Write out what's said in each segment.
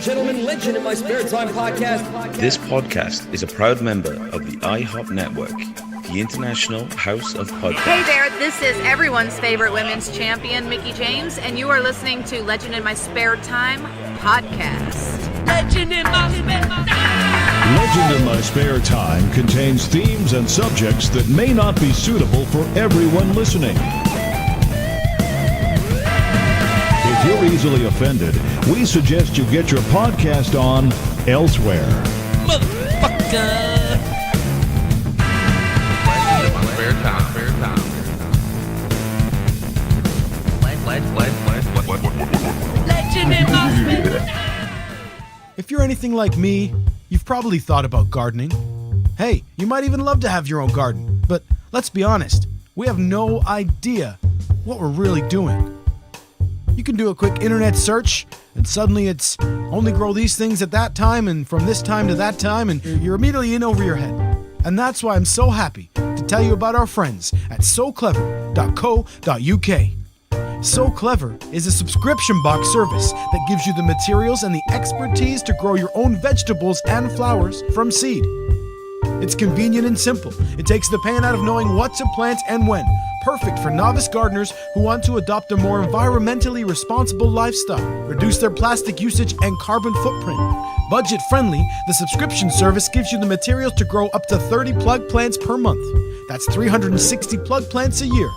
gentlemen, Legend in My Spare Time podcast. This podcast is a proud member of the IHOP Network, the International House of Podcasts. Hey there, this is everyone's favorite women's champion, Mickie James, and you are listening to Legend in My Spare Time podcast. Legend in My Spare Time. Legend in My Spare Time contains themes and subjects that may not be suitable for everyone listening. If you're easily offended, we suggest you get your podcast on elsewhere. Motherfucker. Legend in My Spare Time. Legend in My Spare Time. If you're anything like me, you've probably thought about gardening. Hey, you might even love to have your own garden, but let's be honest, we have no idea what we're really doing. You can do a quick internet search, and suddenly it's only grow these things at that time, and from this time to that time, and you're immediately in over your head. And that's why I'm so happy to tell you about our friends at soclever.co.uk. So Clever is a subscription box service that gives you the materials and the expertise to grow your own vegetables and flowers from seed. It's convenient and simple. It takes the pain out of knowing what to plant and when. Perfect for novice gardeners who want to adopt a more environmentally responsible lifestyle, reduce their plastic usage and carbon footprint. Budget friendly, the subscription service gives you the materials to grow up to 30 plug plants per month. That's 360 plug plants a year.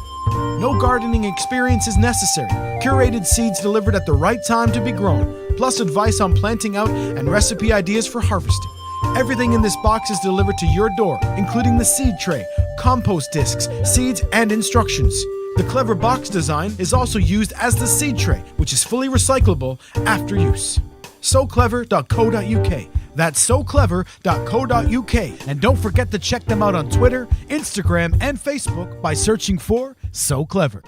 No gardening experience is necessary. Curated seeds delivered at the right time to be grown, plus advice on planting out and recipe ideas for harvesting. Everything in this box is delivered to your door, including the seed tray, compost discs, seeds, and instructions. The Clever box design is also used as the seed tray, which is fully recyclable after use. soclever.co.uk. That's soclever.co.uk. And don't forget to check them out on Twitter, Instagram, and Facebook by searching for So Clever.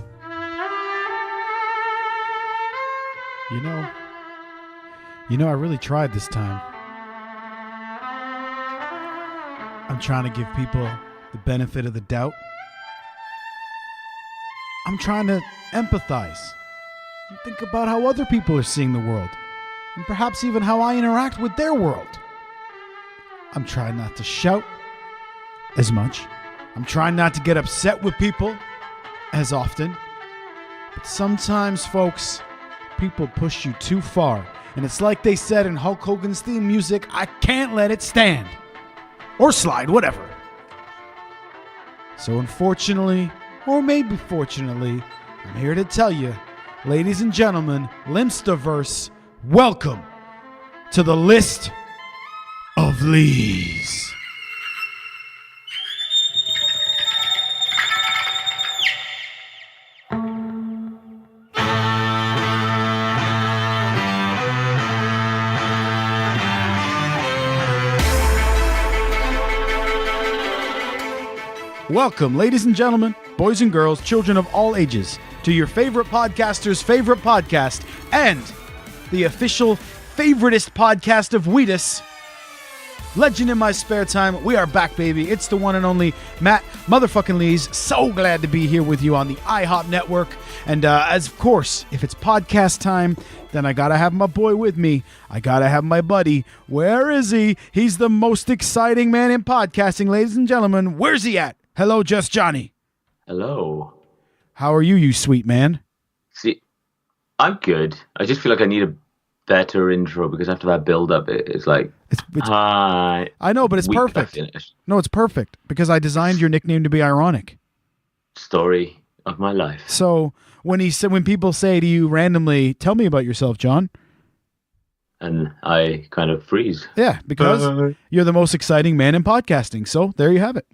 You know, I really tried this time. I'm trying to give people the benefit of the doubt. I'm trying to empathize and think about how other people are seeing the world, and perhaps even how I interact with their world. I'm trying not to shout as much. I'm trying not to get upset with people as often. But sometimes, folks, people push you too far. And it's like they said in Hulk Hogan's theme music, I can't let it stand. Or slide, whatever. So unfortunately, or maybe fortunately, I'm here to tell you, ladies and gentlemen, Limpsterverse, welcome to the list of Lees. Welcome, ladies and gentlemen, boys and girls, children of all ages, to your favorite podcaster's favorite podcast and the official favoritist podcast of Wheatus, Legend in My Spare Time. We are back, baby. It's the one and only Matt motherfucking Lees. So glad to be here with you on the IHOP Network. And as of course, if it's podcast time, then I gotta have my boy with me. I gotta have my buddy. Where is he? He's the most exciting man in podcasting, ladies and gentlemen. Where's he at? Hello, Just Johnny. Hello. How are you sweet man? See, I'm good. I just feel like I need a better intro because after that build-up, it's like, It's hi. I know, but it's perfect. No, it's perfect because I designed your nickname to be ironic. Story of my life. So when people say to you randomly, "Tell me about yourself, John," And I kind of freeze. yeah, because you're the most exciting man in podcasting. So there you have it.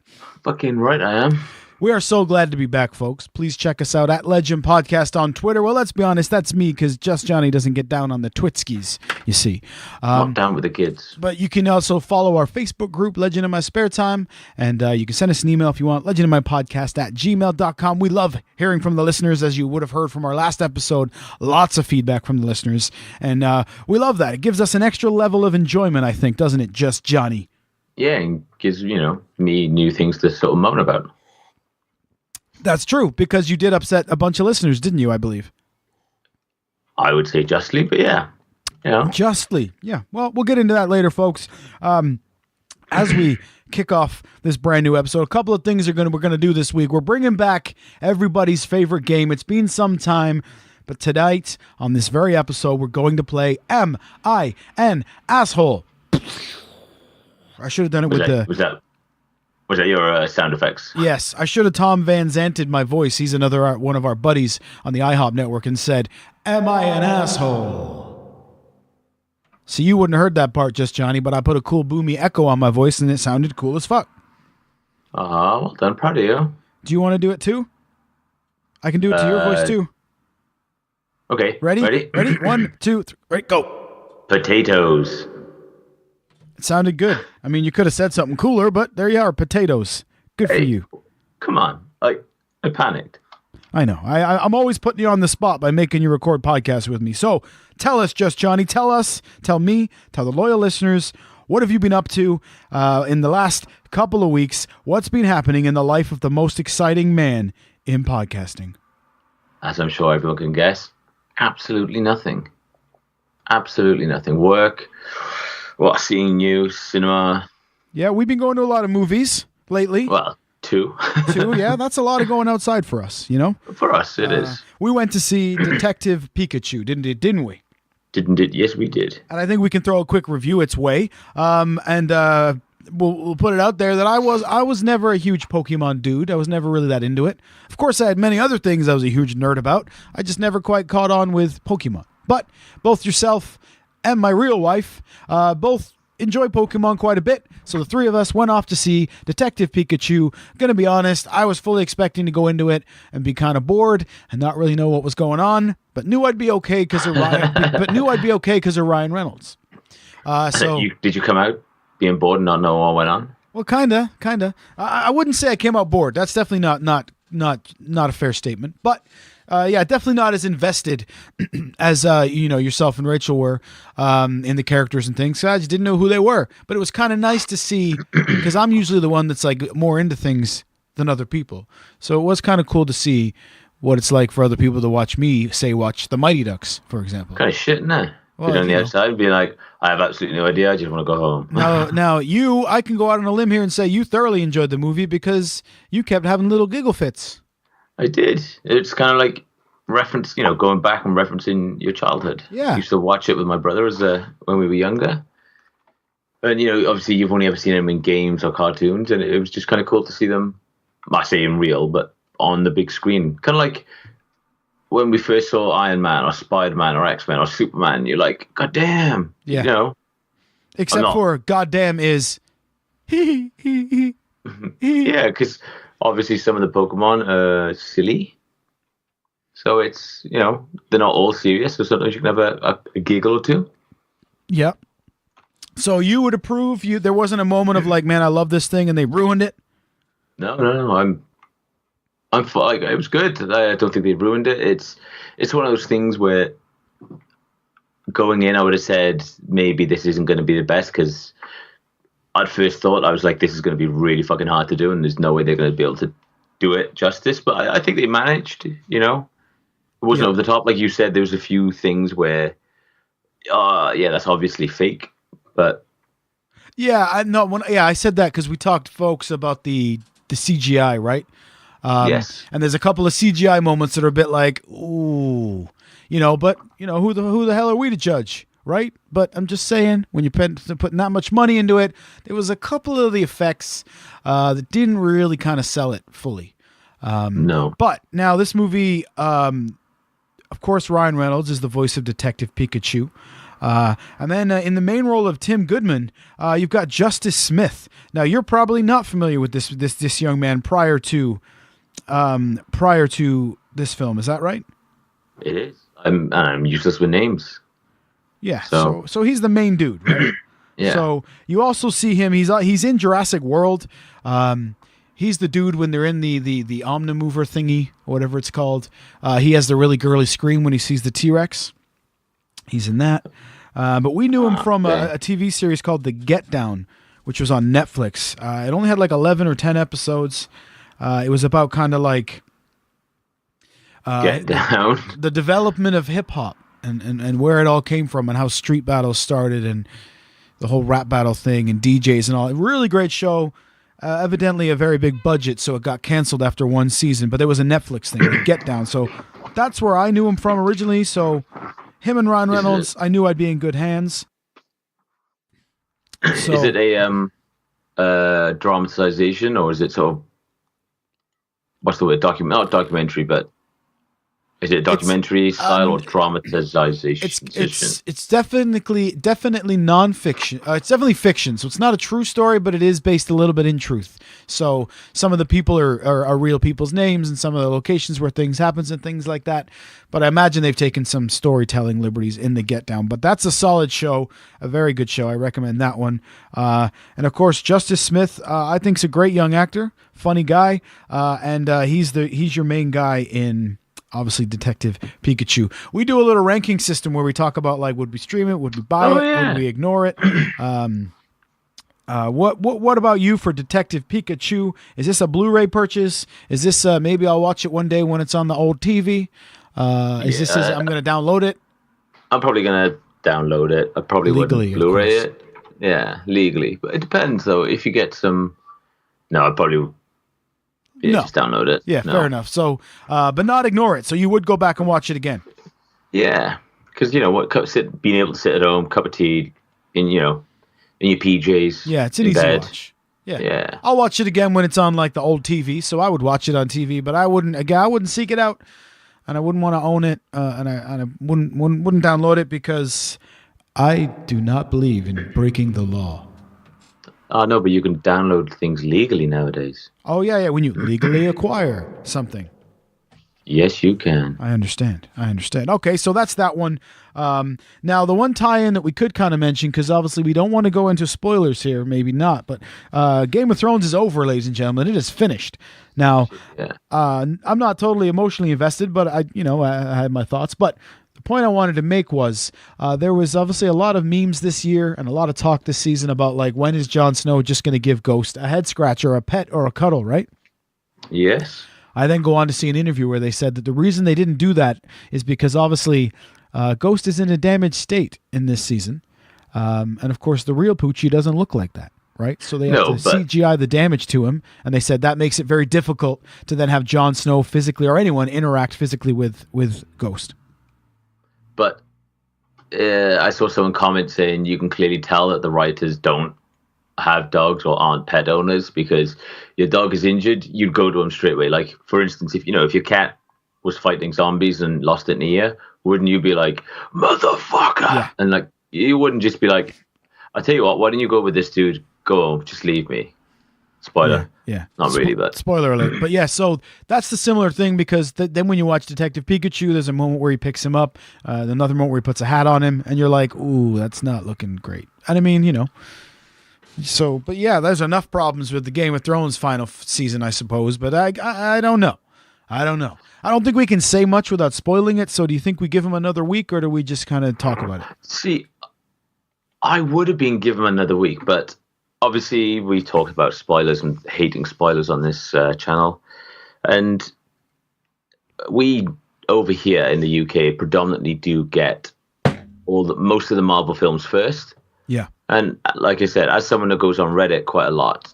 Fucking right I am. We are so glad to be back, folks. Please check us out at Legend Podcast on Twitter. Well, let's be honest, that's me because Just Johnny doesn't get down on the Twitskis, you see. Not down with the kids. But you can also follow our Facebook group, Legend in My Spare Time, and you can send us an email if you want, legendinmypodcast@gmail.com. We love hearing from the listeners, as you would have heard from our last episode. Lots of feedback from the listeners, and we love that. It gives us an extra level of enjoyment, I think, doesn't it, Just Johnny? Yeah, and gives, me new things to sort of moan about. That's true, because you did upset a bunch of listeners, didn't you, I believe? I would say justly, but yeah. You know? Justly. Yeah. Well, we'll get into that later, folks. As we kick off this brand new episode, a couple of things we're gonna do this week. We're bringing back everybody's favorite game. It's been some time, but tonight on this very episode, we're going to play M-I-N asshole. I should have done it Was that your sound effects? Yes, I should have Tom Van Zanted my voice. He's another one of our buddies on the IHOP network and said, "Am I an asshole?" So you wouldn't have heard that part, Just Johnny, but I put a cool boomy echo on my voice and it sounded cool as fuck. Well done. Proud of you. Do you want to do it too? I can do it to your voice too. Okay. Ready? 1, 2, 3, right, go. Potatoes. It sounded good. I mean, you could have said something cooler, but there you are, potatoes. Good for you. Come on. I panicked. I know. I'm always putting you on the spot by making you record podcasts with me. So tell us, Just Johnny, tell me, tell the loyal listeners, what have you been up to in the last couple of weeks? What's been happening in the life of the most exciting man in podcasting? As I'm sure everyone can guess, absolutely nothing. Absolutely nothing. Work, seeing you, cinema. Yeah, we've been going to a lot of movies lately. Well, two. Yeah, that's a lot of going outside for us, you know? For us, it is. We went to see Detective Pikachu, didn't we? Didn't it? Yes, we did. And I think we can throw a quick review its way. We'll put it out there that I was never a huge Pokemon dude. I was never really that into it. Of course, I had many other things I was a huge nerd about. I just never quite caught on with Pokemon. But both yourself and my real wife both enjoy Pokemon quite a bit. So the three of us went off to see Detective Pikachu. Gonna be honest, I was fully expecting to go into it and be kind of bored and not really know what was going on, but knew I'd be okay because of Ryan Reynolds. Did you come out being bored and not know what went on? Well, kinda. I wouldn't say I came out bored. That's definitely not a fair statement. But definitely not as invested as yourself and Rachel were in the characters and things. So I just didn't know who they were. But it was kind of nice to see because I'm usually the one that's like more into things than other people. So it was kind of cool to see what it's like for other people to watch me watch the Mighty Ducks, for example. Kind of shit, isn't it? Well, be on the outside and be like, I have absolutely no idea. I just want to go home. Now, I can go out on a limb here and say you thoroughly enjoyed the movie because you kept having little giggle fits. I did. It's kind of like going back and referencing your childhood. Yeah. I used to watch it with my brother when we were younger. And, obviously you've only ever seen them in games or cartoons, and it was just kind of cool to see them, I say in real, but on the big screen. Kind of like when we first saw Iron Man or Spider-Man or X-Men or Superman, you're like, God damn. Yeah. Except for goddamn is yeah, because obviously some of the Pokemon are silly. So it's, they're not all serious. So sometimes you can have a giggle or two. Yeah. So you would approve? There wasn't a moment of like, man, I love this thing and they ruined it? No. I'm fine. It was good. I don't think they ruined it. It's one of those things where going in, I would have said maybe this isn't going to be the best because at first thought I was like, this is going to be really fucking hard to do and there's no way they're going to be able to do it justice. But I think they managed, It wasn't over the top. Like you said, there was a few things where, that's obviously fake. But yeah, I said that because we talked, folks, about the CGI, right? Yes. And there's a couple of CGI moments that are a bit like, ooh, but who the hell are we to judge, right? But I'm just saying, when you're putting that much money into it, there was a couple of the effects that didn't really kind of sell it fully. No. But now this movie, of course, Ryan Reynolds is the voice of Detective Pikachu. And then in the main role of Tim Goodman, you've got Justice Smith. Now, you're probably not familiar with this young man prior to this film. Is that right? It is. I'm useless with names. Yeah. So he's the main dude, right? Yeah. So you also see him. He's in Jurassic World. He's the dude when they're in the Omnimover thingy, or whatever it's called. He has the really girly scream when he sees the T-Rex. He's in that. But we knew him from a TV series called The Get Down, which was on Netflix. It only had like 11 or 10 episodes. It was about kind of like Get Down. the development of hip hop and where it all came from and how street battles started and the whole rap battle thing and DJs and all. Really great show. Evidently a very big budget, so it got canceled after one season, but there was a Netflix thing, the Get Down. So that's where I knew him from originally. So him and Ryan Reynolds, I knew I'd be in good hands. So, is it a dramatization, or is it sort of, what's the word, not documentary, but is it a documentary style or dramatization? It's definitely nonfiction. It's definitely fiction, so it's not a true story, but it is based a little bit in truth. So some of the people are real people's names, and some of the locations where things happens and things like that. But I imagine they've taken some storytelling liberties in the Get Down. But that's a solid show, a very good show. I recommend that one. And of course, Justice Smith, I think is a great young actor, funny guy, and he's your main guy in, obviously, Detective Pikachu. We do a little ranking system where we talk about, like, would we stream it, would we buy it, would we ignore it? What about you for Detective Pikachu? Is this a Blu-ray purchase? Is this maybe I'll watch it one day when it's on the old TV? I'm going to download it? I'm probably going to download it. I probably Legally, wouldn't Blu-ray it. Yeah, legally. But it depends, though. If you get some... No, I'd probably... Yeah, just download it. Yeah, fair enough. So, but not ignore it. So you would go back and watch it again. Yeah, because being able to sit at home, cup of tea, in your PJs. Yeah, it's an easy watch. Yeah, I'll watch it again when it's on like the old TV. So I would watch it on TV, but I wouldn't seek it out, and I wouldn't want to own it, and I wouldn't download it because I do not believe in breaking the law. Oh, no, but you can download things legally nowadays. Oh, yeah, when you legally acquire something. Yes, you can. I understand. Okay, so that's that one. Now, the one tie-in that we could kind of mention, because obviously we don't want to go into spoilers here, maybe not, but Game of Thrones is over, ladies and gentlemen. It is finished. Now, I'm not totally emotionally invested, but I had my thoughts, but the point I wanted to make was there was obviously a lot of memes this year and a lot of talk this season about, like, when is Jon Snow just going to give Ghost a head scratch or a pet or a cuddle, right? Yes. I then go on to see an interview where they said that the reason they didn't do that is because obviously Ghost is in a damaged state in this season. And of course, the real Poochie doesn't look like that, right? So they have to CGI the damage to him. And they said that makes it very difficult to then have Jon Snow physically or anyone interact physically with Ghost. But I saw someone comment saying you can clearly tell that the writers don't have dogs or aren't pet owners, because your dog is injured, you'd go to him straight away. Like, for instance, if your cat was fighting zombies and lost an ear, wouldn't you be like, motherfucker? Yeah. And like, you wouldn't just be like, I tell you what, why don't you go with this dude? Go home, just leave me. Spoiler. Yeah. Not really, but... Spoiler alert. But yeah, so that's the similar thing, because then when you watch Detective Pikachu, there's a moment where he picks him up, another moment where he puts a hat on him, and you're like, ooh, that's not looking great. And I mean, So, but yeah, there's enough problems with the Game of Thrones final season, I suppose, but I don't know. I don't think we can say much without spoiling it, so do you think we give him another week, or do we just kind of talk about it? See, I would have been given another week, but... Obviously, we talked about spoilers and hating spoilers on this channel. And we, over here in the UK, predominantly do get most of the Marvel films first. Yeah. And like I said, as someone that goes on Reddit quite a lot,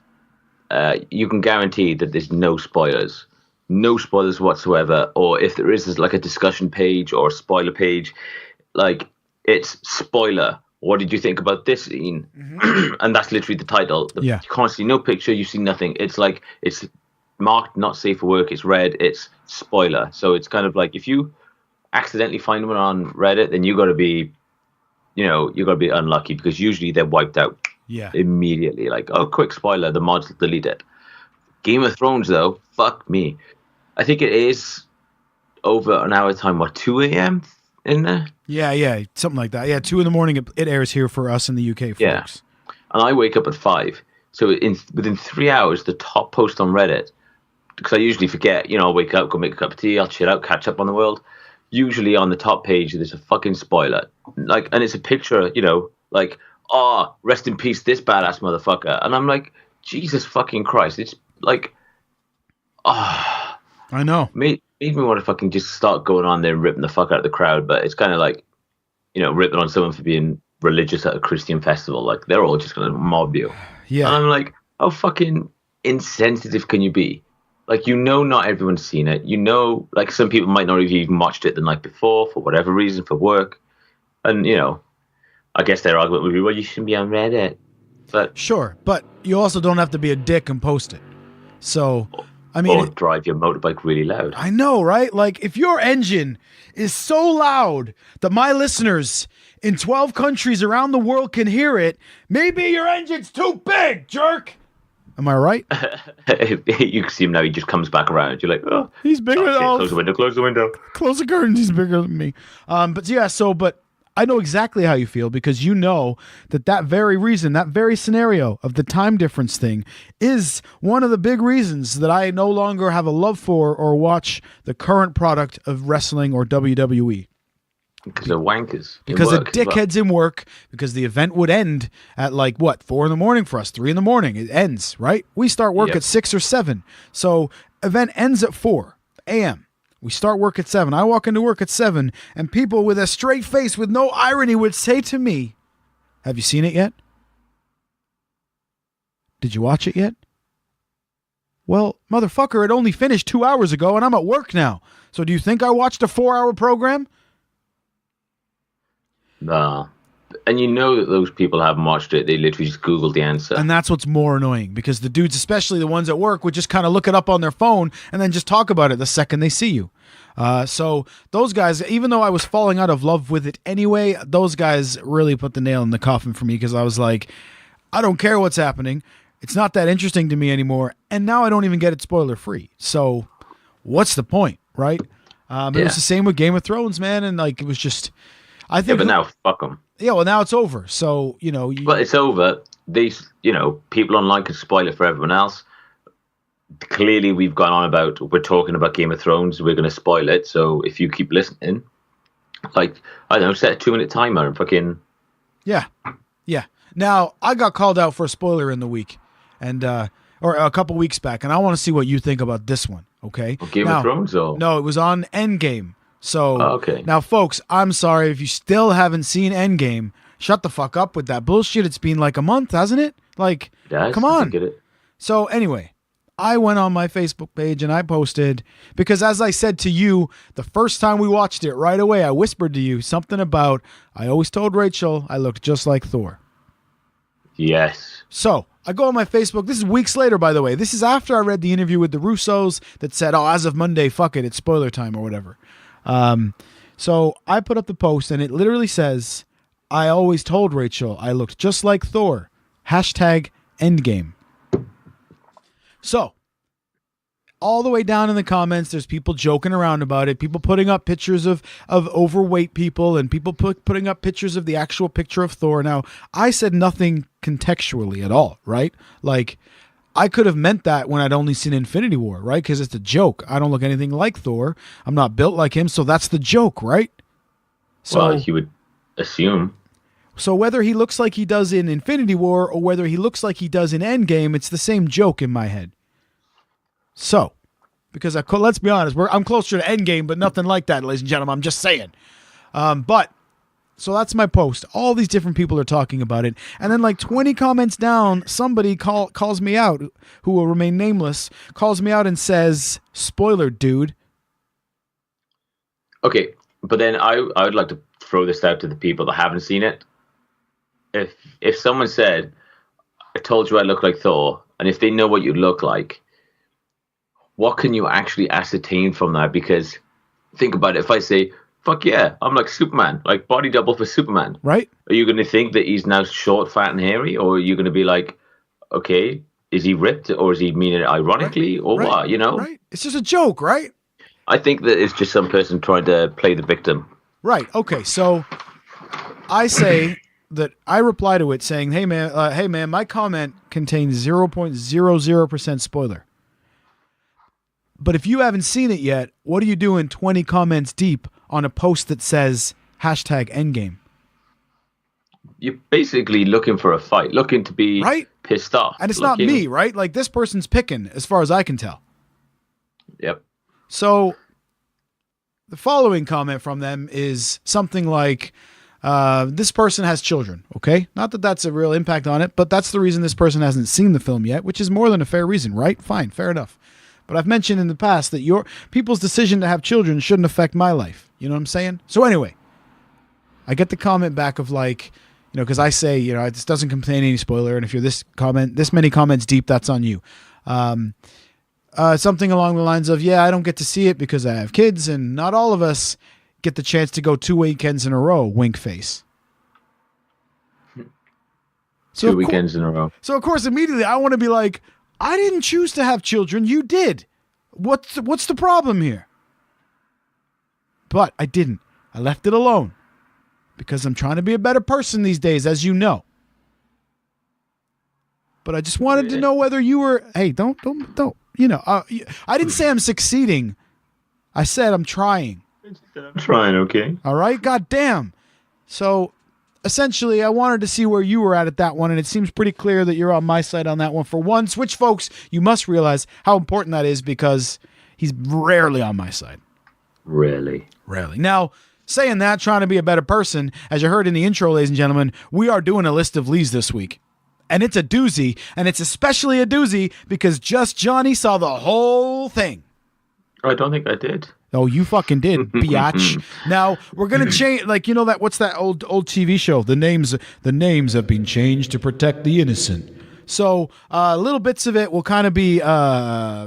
you can guarantee that there's no spoilers. No spoilers whatsoever. Or if there is, there's like a discussion page or a spoiler page. Like, it's spoiler. What did you think about this scene? Mm-hmm. And that's literally the title. You can't see no picture. You see nothing. It's like, it's marked not safe for work. It's red. It's spoiler. So it's kind of like, if you accidentally find one on Reddit, then you got to be unlucky, because usually they're wiped out immediately. Like, oh, quick spoiler. The mods will delete it. Game of Thrones, though, fuck me. I think it is over an hour time. What, 2 a.m.? in there? Yeah, something like that. Yeah, 2 a.m. it airs here for us in the UK, folks. Yeah, and I wake up at 5. So within 3 hours, the top post on Reddit, because I usually forget, I'll wake up, go make a cup of tea, I'll chill out, catch up on the world. Usually on the top page, there's a fucking spoiler. And it's a picture, like, oh, rest in peace, this badass motherfucker. And I'm like, Jesus fucking Christ. It's like, I know. Made me want to fucking just start going on there and ripping the fuck out of the crowd. But it's kind of like, ripping on someone for being religious at a Christian festival, like they're all just going to mob you. Yeah. And I'm like, how fucking insensitive can you be? Like, not everyone's seen it. Like some people might not have even watched it the night before for whatever reason, for work. And, I guess their argument would be, well, you shouldn't be on Reddit. But Sure, but you also don't have to be a dick and post it. So, I mean... Or drive your motorbike really loud. I know, right? Like, if your engine is so loud that my listeners in 12 countries around the world can hear it, maybe your engine's too big, jerk! Am I right? You can see him now, he just comes back around. You're like, oh, He's bigger than all... Close the window, close the window. Close the curtains, he's bigger than me. But I know exactly how you feel, because you know that very reason, that very scenario of the time difference thing is one of the big reasons that I no longer have a love for or watch the current product of wrestling or WWE. Because they're wankers. Because of dickheads in work, because the event would end at 4 a.m. for us, 3 a.m. It ends, right? We start work at 6 or 7. So event ends at 4 a.m. We start work at 7. I walk into work at 7, and people with a straight face, with no irony, would say to me, have you seen it yet? Did you watch it yet? Well, motherfucker, it only finished 2 hours ago, and I'm at work now. So do you think I watched a 4-hour program? No. And that those people haven't watched it. They literally just Googled the answer. And that's what's more annoying, because the dudes, especially the ones at work, would just kind of look it up on their phone and then just talk about it the second they see you. So those guys, even though I was falling out of love with it anyway, those guys really put the nail in the coffin for me, because I was like, I don't care what's happening. It's not that interesting to me anymore. And now I don't even get it spoiler free. So what's the point, right? It was the same with Game of Thrones, man. And it was just... I think, but now, fuck them. Yeah, well, now it's over. So, But it's over. These, people online can spoil it for everyone else. Clearly, we've gone on about, we're talking about Game of Thrones, we're going to spoil it. So if you keep listening, I don't know, set a 2-minute timer and fucking... Yeah. Now, I got called out for a spoiler in the week, and or a couple weeks back, and I want to see what you think about this one, okay? Game of Thrones, or...? No, it was on Endgame. So, okay. Now, folks, I'm sorry if you still haven't seen Endgame. Shut the fuck up with that bullshit. It's been a month, hasn't it? Come on. I get it. So, anyway, I went on my Facebook page and I posted, because as I said to you, the first time we watched it, right away, I whispered to you something about, I always told Rachel I looked just like Thor. Yes. So, I go on my Facebook. This is weeks later, by the way. This is after I read the interview with the Russos that said, as of Monday, fuck it, it's spoiler time or whatever. So I put up the post, and it literally says, I always told Rachel I looked just like Thor. #Endgame. So all the way down in the comments, there's people joking around about it, people putting up pictures of overweight people, and people putting up pictures of the actual picture of Thor. Now, I said nothing contextually at all, right? I could have meant that when I'd only seen Infinity War, right? Because it's a joke. I don't look anything like Thor. I'm not built like him, so that's the joke, right? So you would assume. So whether he looks like he does in Infinity War or whether he looks like he does in Endgame, it's the same joke in my head. So, because let's be honest, I'm closer to Endgame, but nothing like that, ladies and gentlemen. I'm just saying. So that's my post. All these different people are talking about it. And then 20 comments down, somebody calls me out, who will remain nameless, calls me out and says, spoiler, dude. Okay, but then I would like to throw this out to the people that haven't seen it. If someone said, I told you I look like Thor, and if they know what you look like, what can you actually ascertain from that? Because think about it. If I say, fuck yeah, I'm like Superman, like body double for Superman. Right. Are you going to think that he's now short, fat, and hairy? Or are you going to be like, okay, is he ripped? Or is he meaning it ironically? Right. Or what, Right. It's just a joke, right? I think that it's just some person trying to play the victim. Right. Okay. So I say that I reply to it saying, hey man, my comment contains 0.00% spoiler. But if you haven't seen it yet, what are you doing 20 comments deep on a post that says #Endgame? You're basically looking for a fight, looking to be pissed off. And it's not me, right? This person's picking, as far as I can tell. Yep. So the following comment from them is something like, This person has children, okay? Not that that's a real impact on it, but that's the reason this person hasn't seen the film yet, which is more than a fair reason, right? Fine, fair enough. But I've mentioned in the past that your people's decision to have children shouldn't affect my life. You know what I'm saying? So anyway, I get the comment back of like, because I say, this doesn't contain any spoiler, and if you're this many comments deep, that's on you. Something along the lines of, I don't get to see it because I have kids, and not all of us get the chance to go 2 weekends in a row, wink face. Two weekends in a row. So, of course, immediately I want to be like, I didn't choose to have children. You did. What's the problem here? But I didn't. I left it alone because I'm trying to be a better person these days, as you know. But I just wanted to know whether you were, hey, don't. I didn't say I'm succeeding. I said I'm trying. I'm trying, okay. All right? God damn. So, essentially, I wanted to see where you were at that one, and it seems pretty clear that you're on my side on that one for once, which, folks, you must realize how important that is because he's rarely on my side. Rarely. Now, saying that, trying to be a better person, as you heard in the intro, ladies and gentlemen, we are doing a list of Lees this week. And it's a doozy, and it's especially a doozy because Just Johnny saw the whole thing. I don't think I did. Oh, you fucking did, biatch. Now, we're going to change, what's that old TV show? The names have been changed to protect the innocent. So, little bits of it will kind of be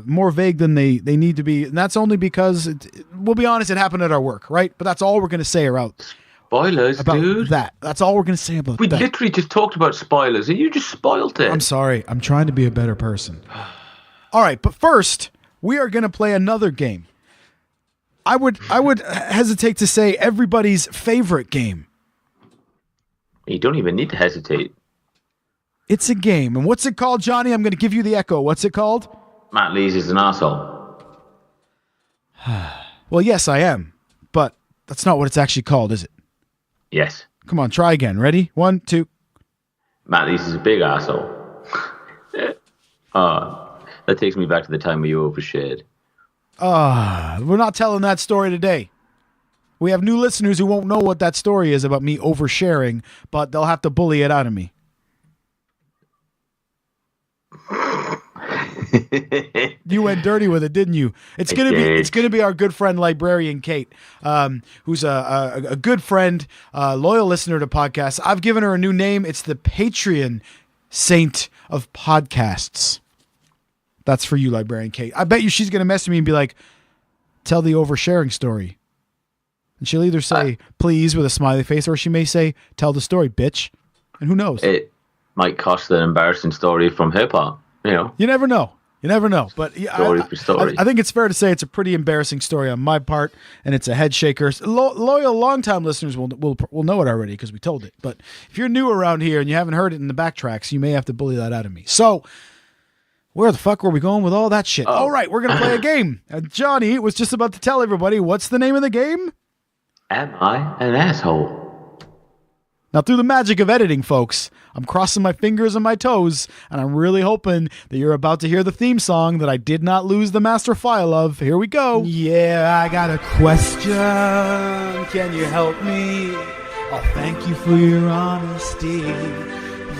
more vague than they need to be. And that's only because, we'll be honest, it happened at our work, right? But that's all we're going to say about dude. That. That's all we're going to say about that. We literally just talked about spoilers, and you just spoiled it. I'm sorry. I'm trying to be a better person. All right, but first, we are going to play another game. I would hesitate to say everybody's favorite game. You don't even need to hesitate. It's a game. And what's it called, Johnny? I'm going to give you the echo. What's it called? Matt Lees is an asshole. Well, yes, I am. But that's not what it's actually called, is it? Yes. Come on, try again. Ready? 1, 2. Matt Lees is a big asshole. That takes me back to the time where you overshared. We're not telling that story today. We have new listeners who won't know what that story is about me oversharing, but they'll have to bully it out of me. You went dirty with it, didn't you? It's gonna be our good friend librarian Kate, who's a good friend, loyal listener to podcasts. I've given her a new name. It's the Patreon saint of podcasts. That's for you, librarian Kate. I bet you she's gonna mess with me and be like, "Tell the oversharing story," and she'll either say "please" with a smiley face, or she may say, "Tell the story, bitch." And who knows? It might cost an embarrassing story from her part. You never know. But yeah, I think it's fair to say it's a pretty embarrassing story on my part, and it's a head shaker. Loyal, long-time listeners will know it already because we told it. But if you're new around here and you haven't heard it in the backtracks, you may have to bully that out of me. So, where the fuck were we going with all that shit? All right, we're going to play a game. Johnny was just about to tell everybody what's the name of the game? Am I an asshole? Now, through the magic of editing, folks, I'm crossing my fingers and my toes, and I'm really hoping that you're about to hear the theme song that I did not lose the master file of. Here we go. Yeah, I got a question. Can you help me? Oh, thank you for your honesty.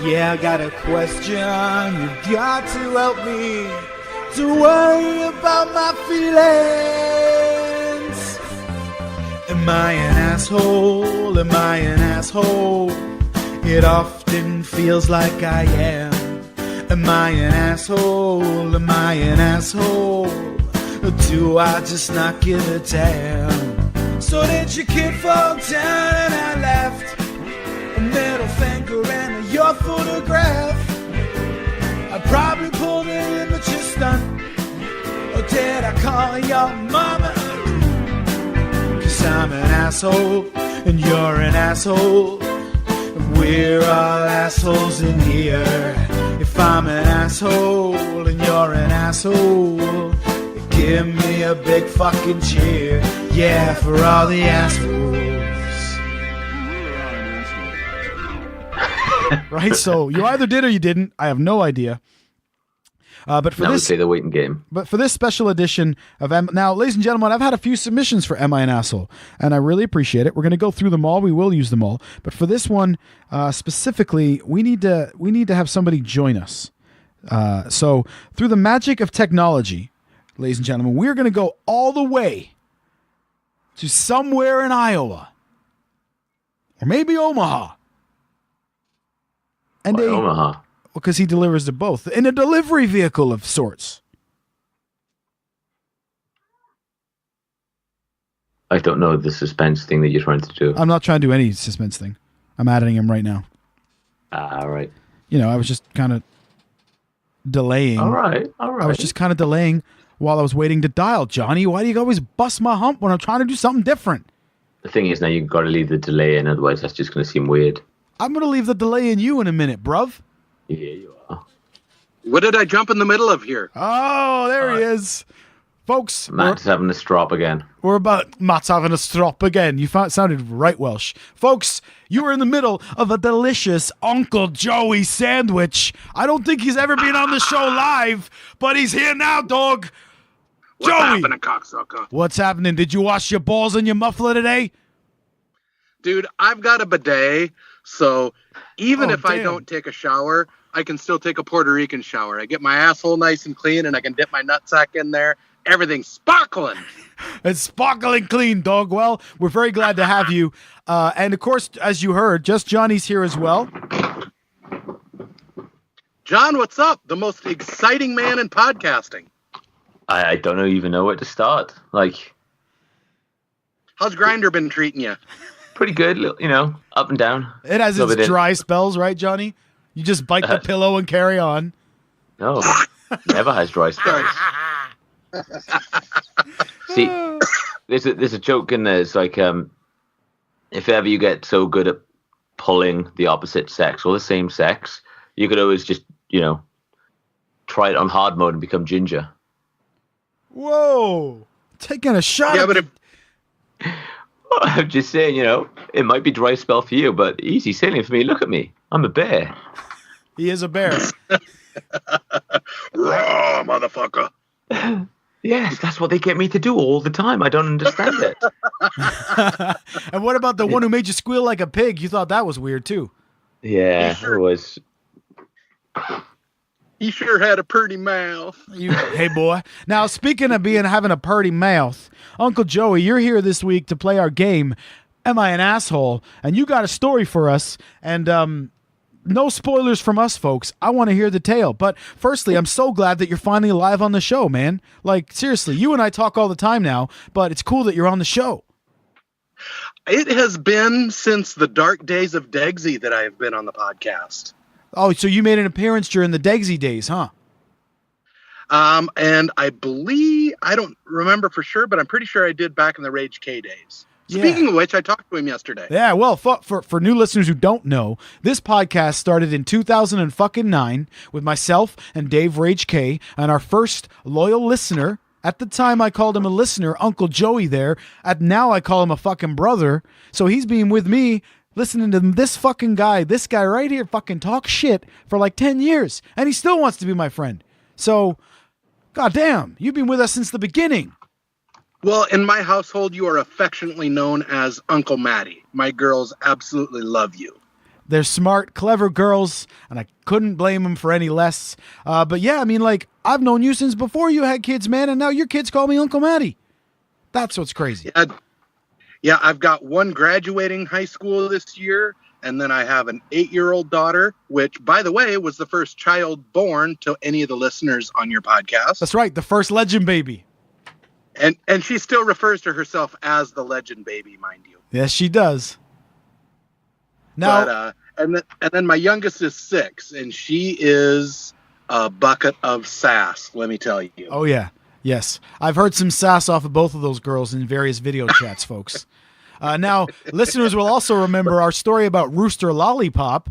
Yeah, I got a question. You've got to help me to worry about my feelings. Am I an asshole? Am I an asshole? It often feels like I am. Am I an asshole? Am I an asshole? Or do I just not give a damn? So did your kid fall down and I left a middle finger and your photograph? I probably pulled an image stunt. Or did I call your mama? I'm an asshole, and you're an asshole. We're all assholes in here. If I'm an asshole, and you're an asshole, give me a big fucking cheer. Yeah, for all the assholes. Right? So, you either did or you didn't. I have no idea. But for Now we this, play the waiting game. but for this special edition of now, ladies and gentlemen, I've had a few submissions for Am I an Asshole? And I really appreciate it. We're going to go through them all. We will use them all. But for this one specifically, we need to have somebody join us. So through the magic of technology, ladies and gentlemen, we're going to go all the way to somewhere in Iowa. Or maybe Omaha. And Why Omaha? Because he delivers to both in a delivery vehicle of sorts. I don't know the suspense thing that you're trying to do. I'm not trying to do any suspense thing. I'm adding him right now. Right. I was just kind of delaying. All right. I was just kind of delaying while I was waiting to dial. Johnny, why do you always bust my hump when I'm trying to do something different? The thing is, now you've got to leave the delay in, otherwise that's just going to seem weird. I'm going to leave the delay in you in a minute, bruv. Yeah, you are. What did I jump in the middle of here? Oh, there he is. Folks, Matt's having a strop again. Matt's having a strop again. You sounded right Welsh. Folks, you were in the middle of a delicious Uncle Joey sandwich. I don't think he's ever been on the show live, but he's here now, dog. What's Joey! happening, cocksucker? What's happening? Did you wash your balls and your muffler today? Dude, I've got a bidet, so even if I damn. don't take a shower, I can still take a Puerto Rican shower. I get my asshole nice and clean, and I can dip my nutsack in there. Everything's sparkling. It's sparkling clean, dog. Well, we're very glad to have you. And of course, as you heard, Just Johnny's here as well. John, what's up? The most exciting man in podcasting. I don't even know where to start. Like, How's Grindr been treating you? pretty good, up and down. It has Love its it. dry spells, right, Johnny? You just bite the pillow and carry on. No, never has dry spells. See, there's a joke in there. It's like, if ever you get so good at pulling the opposite sex or the same sex, you could always just, try it on hard mode and become ginger. Whoa. Taking a shot. Yeah, at but if, I'm just saying, it might be dry spell for you, but easy sailing for me. Look at me. I'm a bear. He is a bear. raw motherfucker. Yes, that's what they get me to do all the time. I don't understand it. And what about the one who made you squeal like a pig? You thought that was weird, too. Yeah, it was. He sure had a pretty mouth. Hey, boy. Now, speaking of having a purty mouth, Uncle Joey, you're here this week to play our game, Am I an Asshole? And you got a story for us. And no spoilers from us, folks. I want to hear the tale. But firstly, I'm so glad that you're finally live on the show, man. Like, seriously, you and I talk all the time now, but it's cool that you're on the show. It has been since the dark days of Degsy that I have been on the podcast. Oh, so you made an appearance during the Degsy days, huh? And I believe, I don't remember for sure, but I'm pretty sure I did back in the Rage K days. Yeah. Speaking of which, I talked to him yesterday. Yeah, well, for new listeners who don't know, this podcast started in 2009 with myself and Dave Rage K, and our first loyal listener. At the time, I called him a listener, Uncle Joey there. Now I call him a fucking brother. So he's been with me listening to this guy right here fucking talk shit for like 10 years. And he still wants to be my friend. So, goddamn, you've been with us since the beginning. Well, in my household, you are affectionately known as Uncle Matty. My girls absolutely love you. They're smart, clever girls, and I couldn't blame them for any less. But yeah, I mean, like, I've known you since before you had kids, man, and now your kids call me Uncle Matty. That's what's crazy. Yeah, I've got one graduating high school this year, and then I have an 8-year-old daughter, which, by the way, was the first child born to any of the listeners on your podcast. That's right, the first legend baby. And she still refers to herself as the legend baby, mind you. Yes, she does. Now, But, and then my youngest is 6, and she is a bucket of sass, let me tell you. oh yeah, yes. I've heard some sass off of both of those girls in various video chats, folks. Now, listeners will also remember our story about Rooster Lollipop.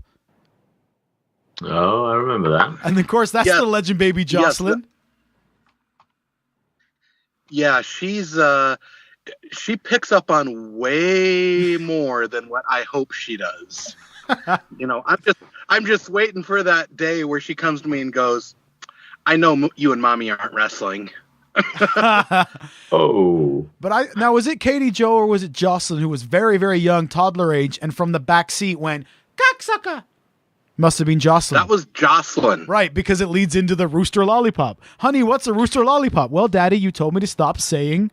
Oh, I remember that. And of course, that's Yeah. the legend baby Jocelyn. Yeah, she picks up on way more than what I hope she does. I'm just waiting for that day where she comes to me and goes, I know you and Mommy aren't wrestling. Oh. But now, was it Katie Jo or was it Jocelyn who was very, very young, toddler age, and from the back seat went, cocksucker? Must have been Jocelyn. That was Jocelyn. Right, because it leads into the rooster lollipop. Honey, what's a rooster lollipop? Well, Daddy, you told me to stop saying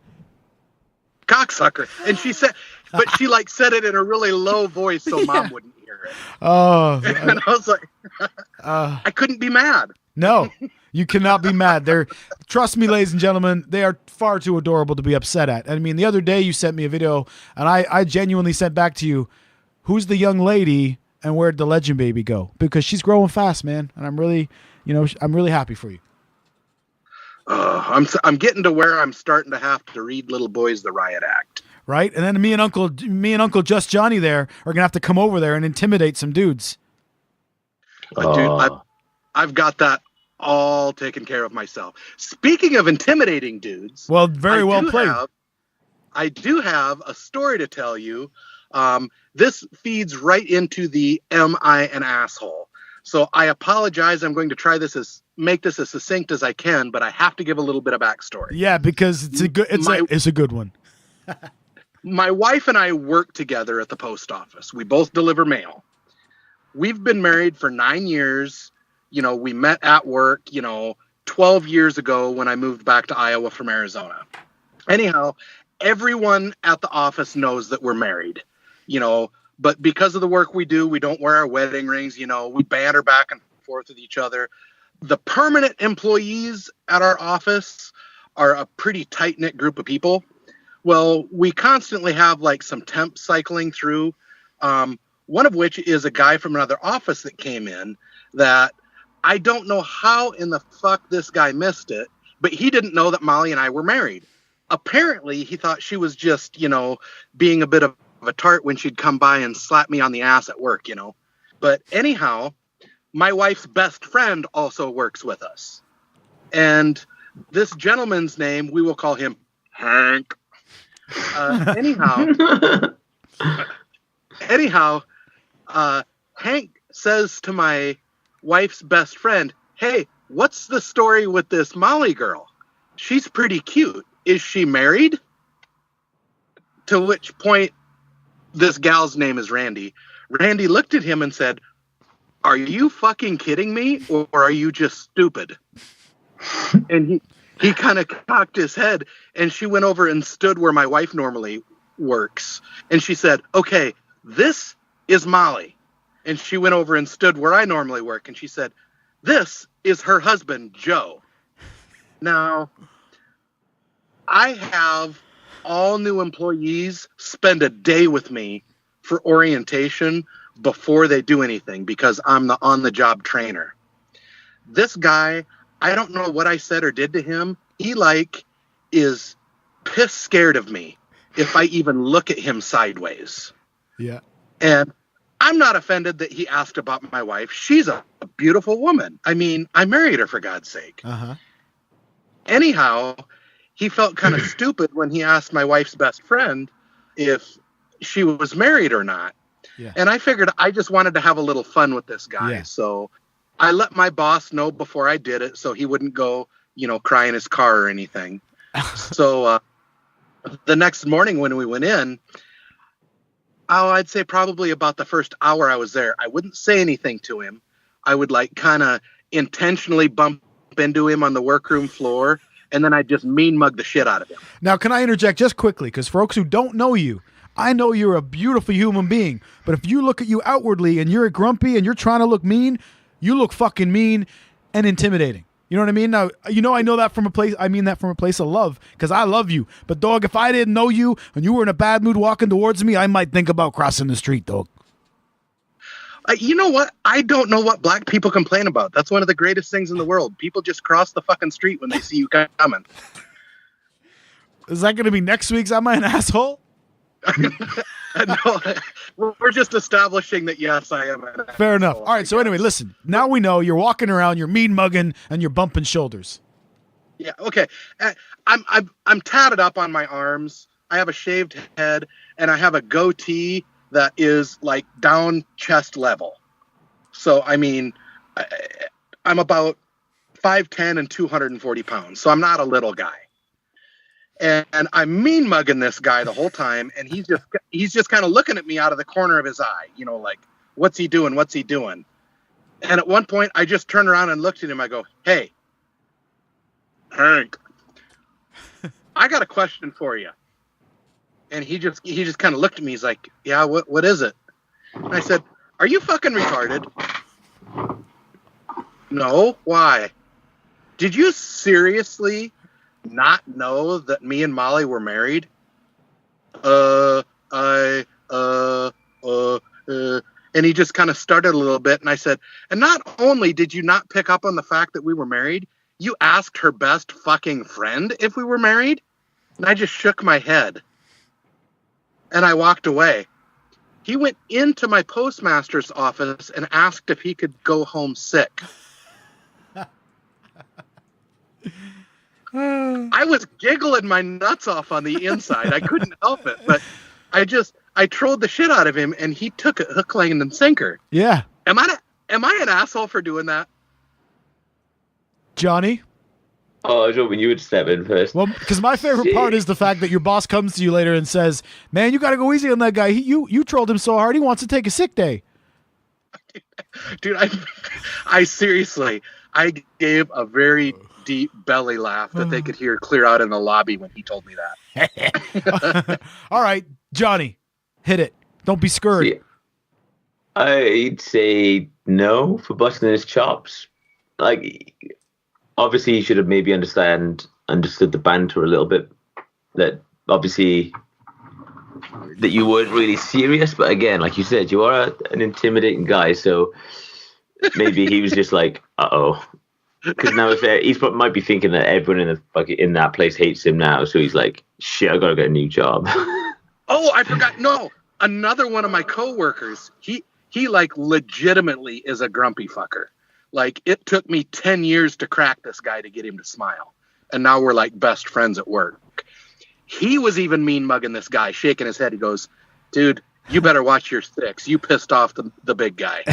cocksucker. And she said, but she like said it in a really low voice so Mom wouldn't hear it. Oh. And I was like, I couldn't be mad. No, you cannot be mad. Trust me, ladies and gentlemen, they are far too adorable to be upset at. I mean, the other day you sent me a video, and I genuinely sent back to you, who's the young lady and where'd the legend baby go? Because she's growing fast, man, and I'm really happy for you. I'm getting to where I'm starting to have to read Little Boys the Riot Act. Right, and then me and Uncle Just Johnny there are gonna have to come over there and intimidate some dudes. Dude, I've got that all taken care of myself. Speaking of intimidating dudes, well, very well played. I do have a story to tell you. This feeds right into the "Am I an asshole?" So I apologize. I'm going to try make this as succinct as I can, but I have to give a little bit of backstory. Yeah, because it's a good one. My wife and I work together at the post office. We both deliver mail. We've been married for 9 years. You know, we met at work, 12 years ago when I moved back to Iowa from Arizona. Anyhow, everyone at the office knows that we're married, but because of the work we do, we don't wear our wedding rings, we banter back and forth with each other. The permanent employees at our office are a pretty tight-knit group of people. Well, we constantly have like some temps cycling through, one of which is a guy from another office that came in that I don't know how in the fuck this guy missed it, but he didn't know that Molly and I were married. Apparently, he thought she was just, being a bit of a tart when she'd come by and slap me on the ass at work, But anyhow, my wife's best friend also works with us. And this gentleman's name, we will call him Hank. Anyhow, Hank says to my wife's best friend, "Hey, what's the story with this Molly girl? She's pretty cute. Is she married?" To which point, this gal's name is Randy. Randy looked at him and said, "Are you fucking kidding me, or are you just stupid?" And he kind of cocked his head, and she went over and stood where my wife normally works. And she said, "Okay, this is Molly." And she went over and stood where I normally work. And she said, "This is her husband, Joe." Now, I have all new employees spend a day with me for orientation before they do anything because I'm the on-the-job trainer. This guy, I don't know what I said or did to him. He is piss scared of me if I even look at him sideways. Yeah. And I'm not offended that he asked about my wife. She's a beautiful woman. I mean, I married her, for God's sake. Uh-huh. Anyhow, he felt kind of stupid when he asked my wife's best friend if she was married or not. Yeah. And I figured I just wanted to have a little fun with this guy. Yeah. So I let my boss know before I did it so he wouldn't go, cry in his car or anything. So the next morning when we went in, I'd say probably about the first hour I was there, I wouldn't say anything to him. I would kind of intentionally bump into him on the workroom floor, and then I'd just mean mug the shit out of him. Now, can I interject just quickly? Because folks who don't know you, I know you're a beautiful human being, but if you look at you outwardly and you're grumpy and you're trying to look mean, you look fucking mean and intimidating. You know what I mean? Now, I know that from a place, I mean that from a place of love, because I love you. But, dog, if I didn't know you and you were in a bad mood walking towards me, I might think about crossing the street, dog. You know what? I don't know what black people complain about. That's one of the greatest things in the world. People just cross the fucking street when they see you coming. Is that going to be next week's Am I an Asshole? No, we're just establishing that, yes, I am. Fair enough. All right, so anyway, listen. Now we know you're walking around, you're mean mugging, and you're bumping shoulders. Yeah, okay. I'm tatted up on my arms. I have a shaved head, and I have a goatee that is down chest level. So, I mean, I'm about 5'10" and 240 pounds. So I'm not a little guy. And I'm mean mugging this guy the whole time. And he's just kind of looking at me out of the corner of his eye, you know, like, what's he doing? What's he doing? And at one point I just turned around and looked at him. I go, hey, Hank, I got a question for you. And he just kind of looked at me. He's like, yeah, what is it? And I said, are you fucking retarded? No, why? Did you seriously not know that me and Molly were married? And he just kind of started a little bit. And I said, and not only did you not pick up on the fact that we were married, you asked her best fucking friend if we were married? And I just shook my head. And I walked away. He went into my postmaster's office and asked if he could go home sick. I was giggling my nuts off on the inside. I couldn't help it, but I trolled the shit out of him, and he took it hook, line, and sinker. Yeah. Am I an asshole for doing that? Johnny? Oh, I was hoping you would step in first. Well, because my favorite part is the fact that your boss comes to you later and says, man, you got to go easy on that guy. You trolled him so hard, he wants to take a sick day. Dude, I seriously, I gave a very deep belly laugh that they could hear clear out in the lobby when he told me that. All right, Johnny, hit it. Don't be scared. See, I'd say no for busting his chops. Like, obviously, he should have maybe understood the banter a little bit. That obviously that you weren't really serious, but again, like you said, you are an intimidating guy, so maybe he was just like, uh-oh. Because now he might be thinking that everyone in that place hates him now, so he's like, shit, I gotta get a new job. Oh, I forgot. No, another one of my coworkers. He like legitimately is a grumpy fucker. Like, it took me 10 years to crack this guy to get him to smile, and now we're like best friends at work. He was even mean mugging this guy, shaking his head. He goes, dude, you better watch your six. You pissed off the big guy.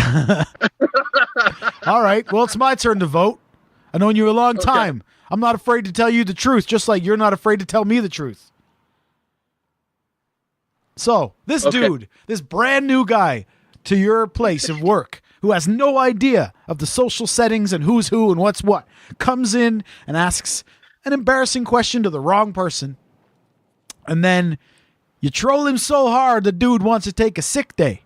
All right. Well, it's my turn to vote. I've known you a long time. I'm not afraid to tell you the truth, just like you're not afraid to tell me the truth. So, this dude, this brand new guy to your place of work who has no idea of the social settings and who's who and what's what, comes in and asks an embarrassing question to the wrong person. And then you troll him so hard, the dude wants to take a sick day.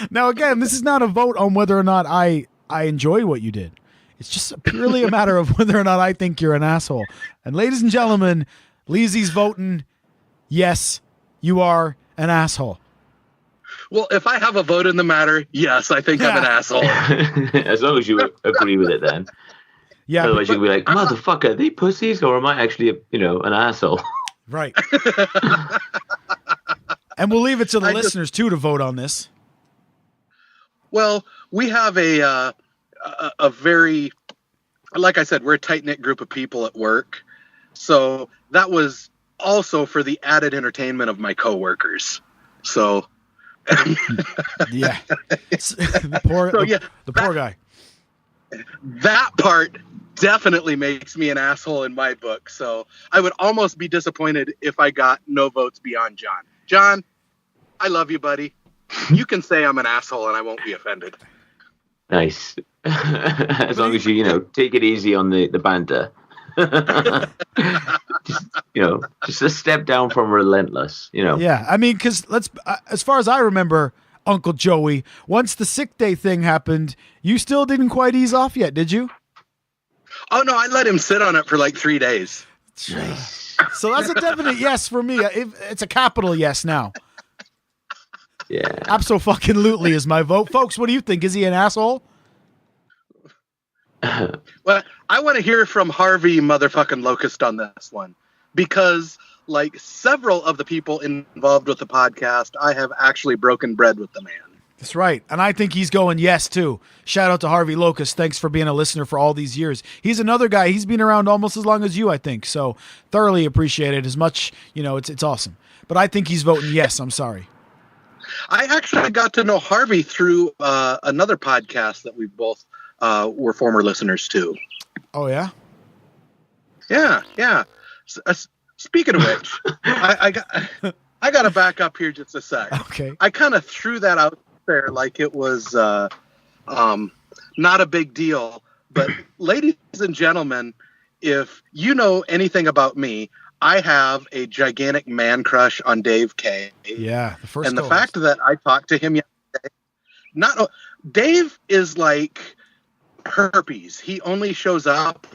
Now, again, this is not a vote on whether or not I enjoy what you did. It's just purely a matter of whether or not I think you're an asshole. And ladies and gentlemen, Leezy's voting, yes, you are an asshole. Well, if I have a vote in the matter, yes, I think I'm an asshole. As long as you agree with it, then. Yeah. Otherwise, you'll be like, motherfucker, are they pussies, or am I actually, an asshole? Right. And we'll leave it to the listeners, too, to vote on this. Well, we have a very, like I said, we're a tight-knit group of people at work. So that was also for the added entertainment of my coworkers. So... yeah. The poor guy. That part definitely makes me an asshole in my book. So I would almost be disappointed if I got no votes beyond John. John, I love you, buddy. You can say I'm an asshole and I won't be offended. Nice. As long as you, take it easy on the banter. just a step down from relentless, Yeah, I mean, because as far as I remember, Uncle Joey, once the sick day thing happened, you still didn't quite ease off yet, did you? Oh, no, I let him sit on it for like 3 days. So that's a definite yes for me. It's a capital yes now. Yeah. Abso-fucking-lutely is my vote. Folks, what do you think? Is he an asshole? Well, I want to hear from Harvey motherfucking Locust on this one, because like several of the people involved with the podcast, I have actually broken bread with the man. That's right. And I think he's going yes, too. Shout out to Harvey Locust. Thanks for being a listener for all these years. He's another guy. He's been around almost as long as you, I think. So thoroughly appreciate it as much. It's awesome. But I think he's voting yes. I'm sorry. I actually got to know Harvey through another podcast that we've both were former listeners too. Oh yeah. Yeah. Speaking of which, I got to back up here just a sec. Okay. I kind of threw that out there like it was not a big deal. But ladies and gentlemen, if you know anything about me, I have a gigantic man crush on Dave K. Yeah, the first. And the fact that I talked to him yesterday, Dave is like herpes. He only shows up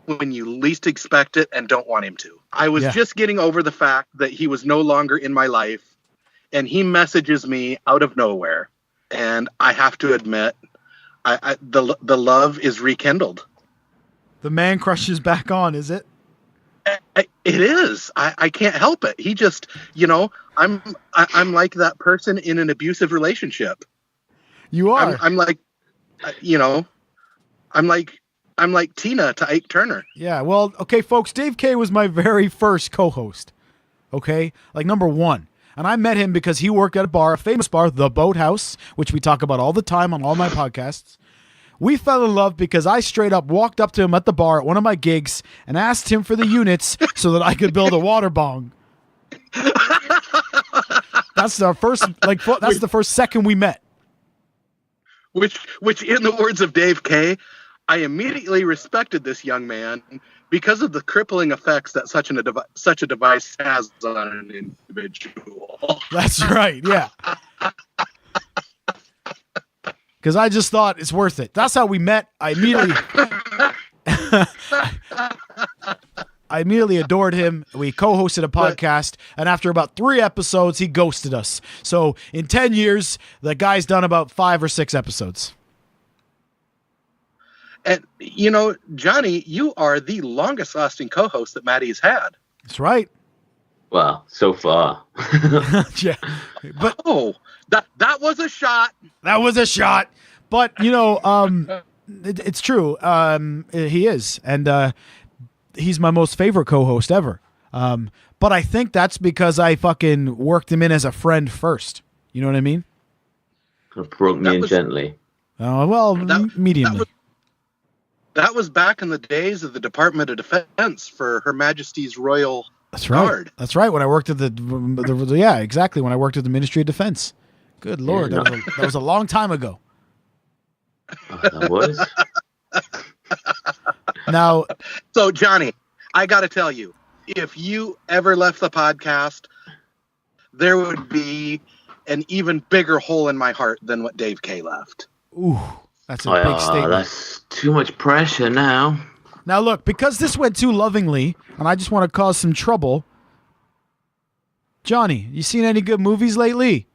when you least expect it and don't want him to. I was just getting over the fact that he was no longer in my life, and he messages me out of nowhere, and I have to admit, the love is rekindled. The man crush is back on, is it? It is. I can't help it. He just, I'm like that person in an abusive relationship. You are. I'm like, I'm like Tina to Ike Turner. Yeah. Well, okay, folks. Dave K was my very first co-host. Okay, like number one. And I met him because he worked at a famous bar, The Boathouse, which we talk about all the time on all my podcasts. We fell in love because I straight up walked up to him at the bar at one of my gigs and asked him for the units so that I could build a water bong. That's the first second we met. Which, in the words of Dave K, I immediately respected this young man because of the crippling effects that such a device has on an individual. That's right, yeah. Because I just thought it's worth it. That's how we met. I immediately adored him. We co-hosted a podcast, and after about 3 episodes, he ghosted us. So in 10 years, the guy's done about 5 or 6 episodes. And, Johnny, you are the longest-lasting co-host that Maddie has had. That's right. Well, so far. Yeah. But that was a shot. That was a shot. But, it's true. He is. And he's my most favorite co-host ever. But I think that's because I fucking worked him in as a friend first. You know what I mean? Broke me in gently. Mediumly. That was back in the days of the Department of Defense for Her Majesty's Royal Guard. That's right. When I worked at exactly. When I worked at the Ministry of Defense. Good Lord. That was a long time ago. That was. Now, so Johnny, I got to tell you, if you ever left the podcast, there would be an even bigger hole in my heart than what Dave K left. Ooh, that's a big statement. That's too much pressure now. Now look, because this went too lovingly, and I just want to cause some trouble. Johnny, you seen any good movies lately?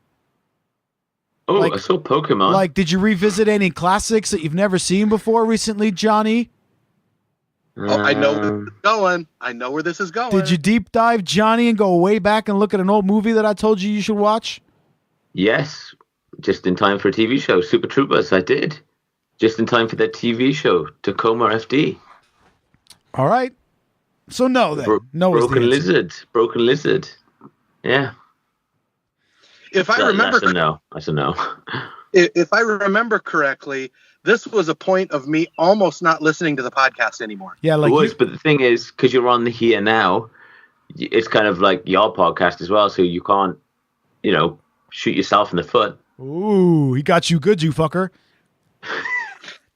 Oh, I saw Pokemon. Like, did you revisit any classics that you've never seen before recently, Johnny? I know where this is going. I know where this is going. Did you deep dive, Johnny, and go way back and look at an old movie that I told you should watch? Yes, just in time for a TV show. Super Troopers, I did. Just in time for that TV show, Tacoma FD. All right. So no, then. No is the answer. Broken Lizard. Yeah. If I remember, that's a no. If I remember correctly, this was a point of me almost not listening to the podcast anymore. Yeah, like it was, but the thing is, because you're on the Here Now, it's kind of like your podcast as well, so you can't, shoot yourself in the foot. Ooh, he got you good, you fucker.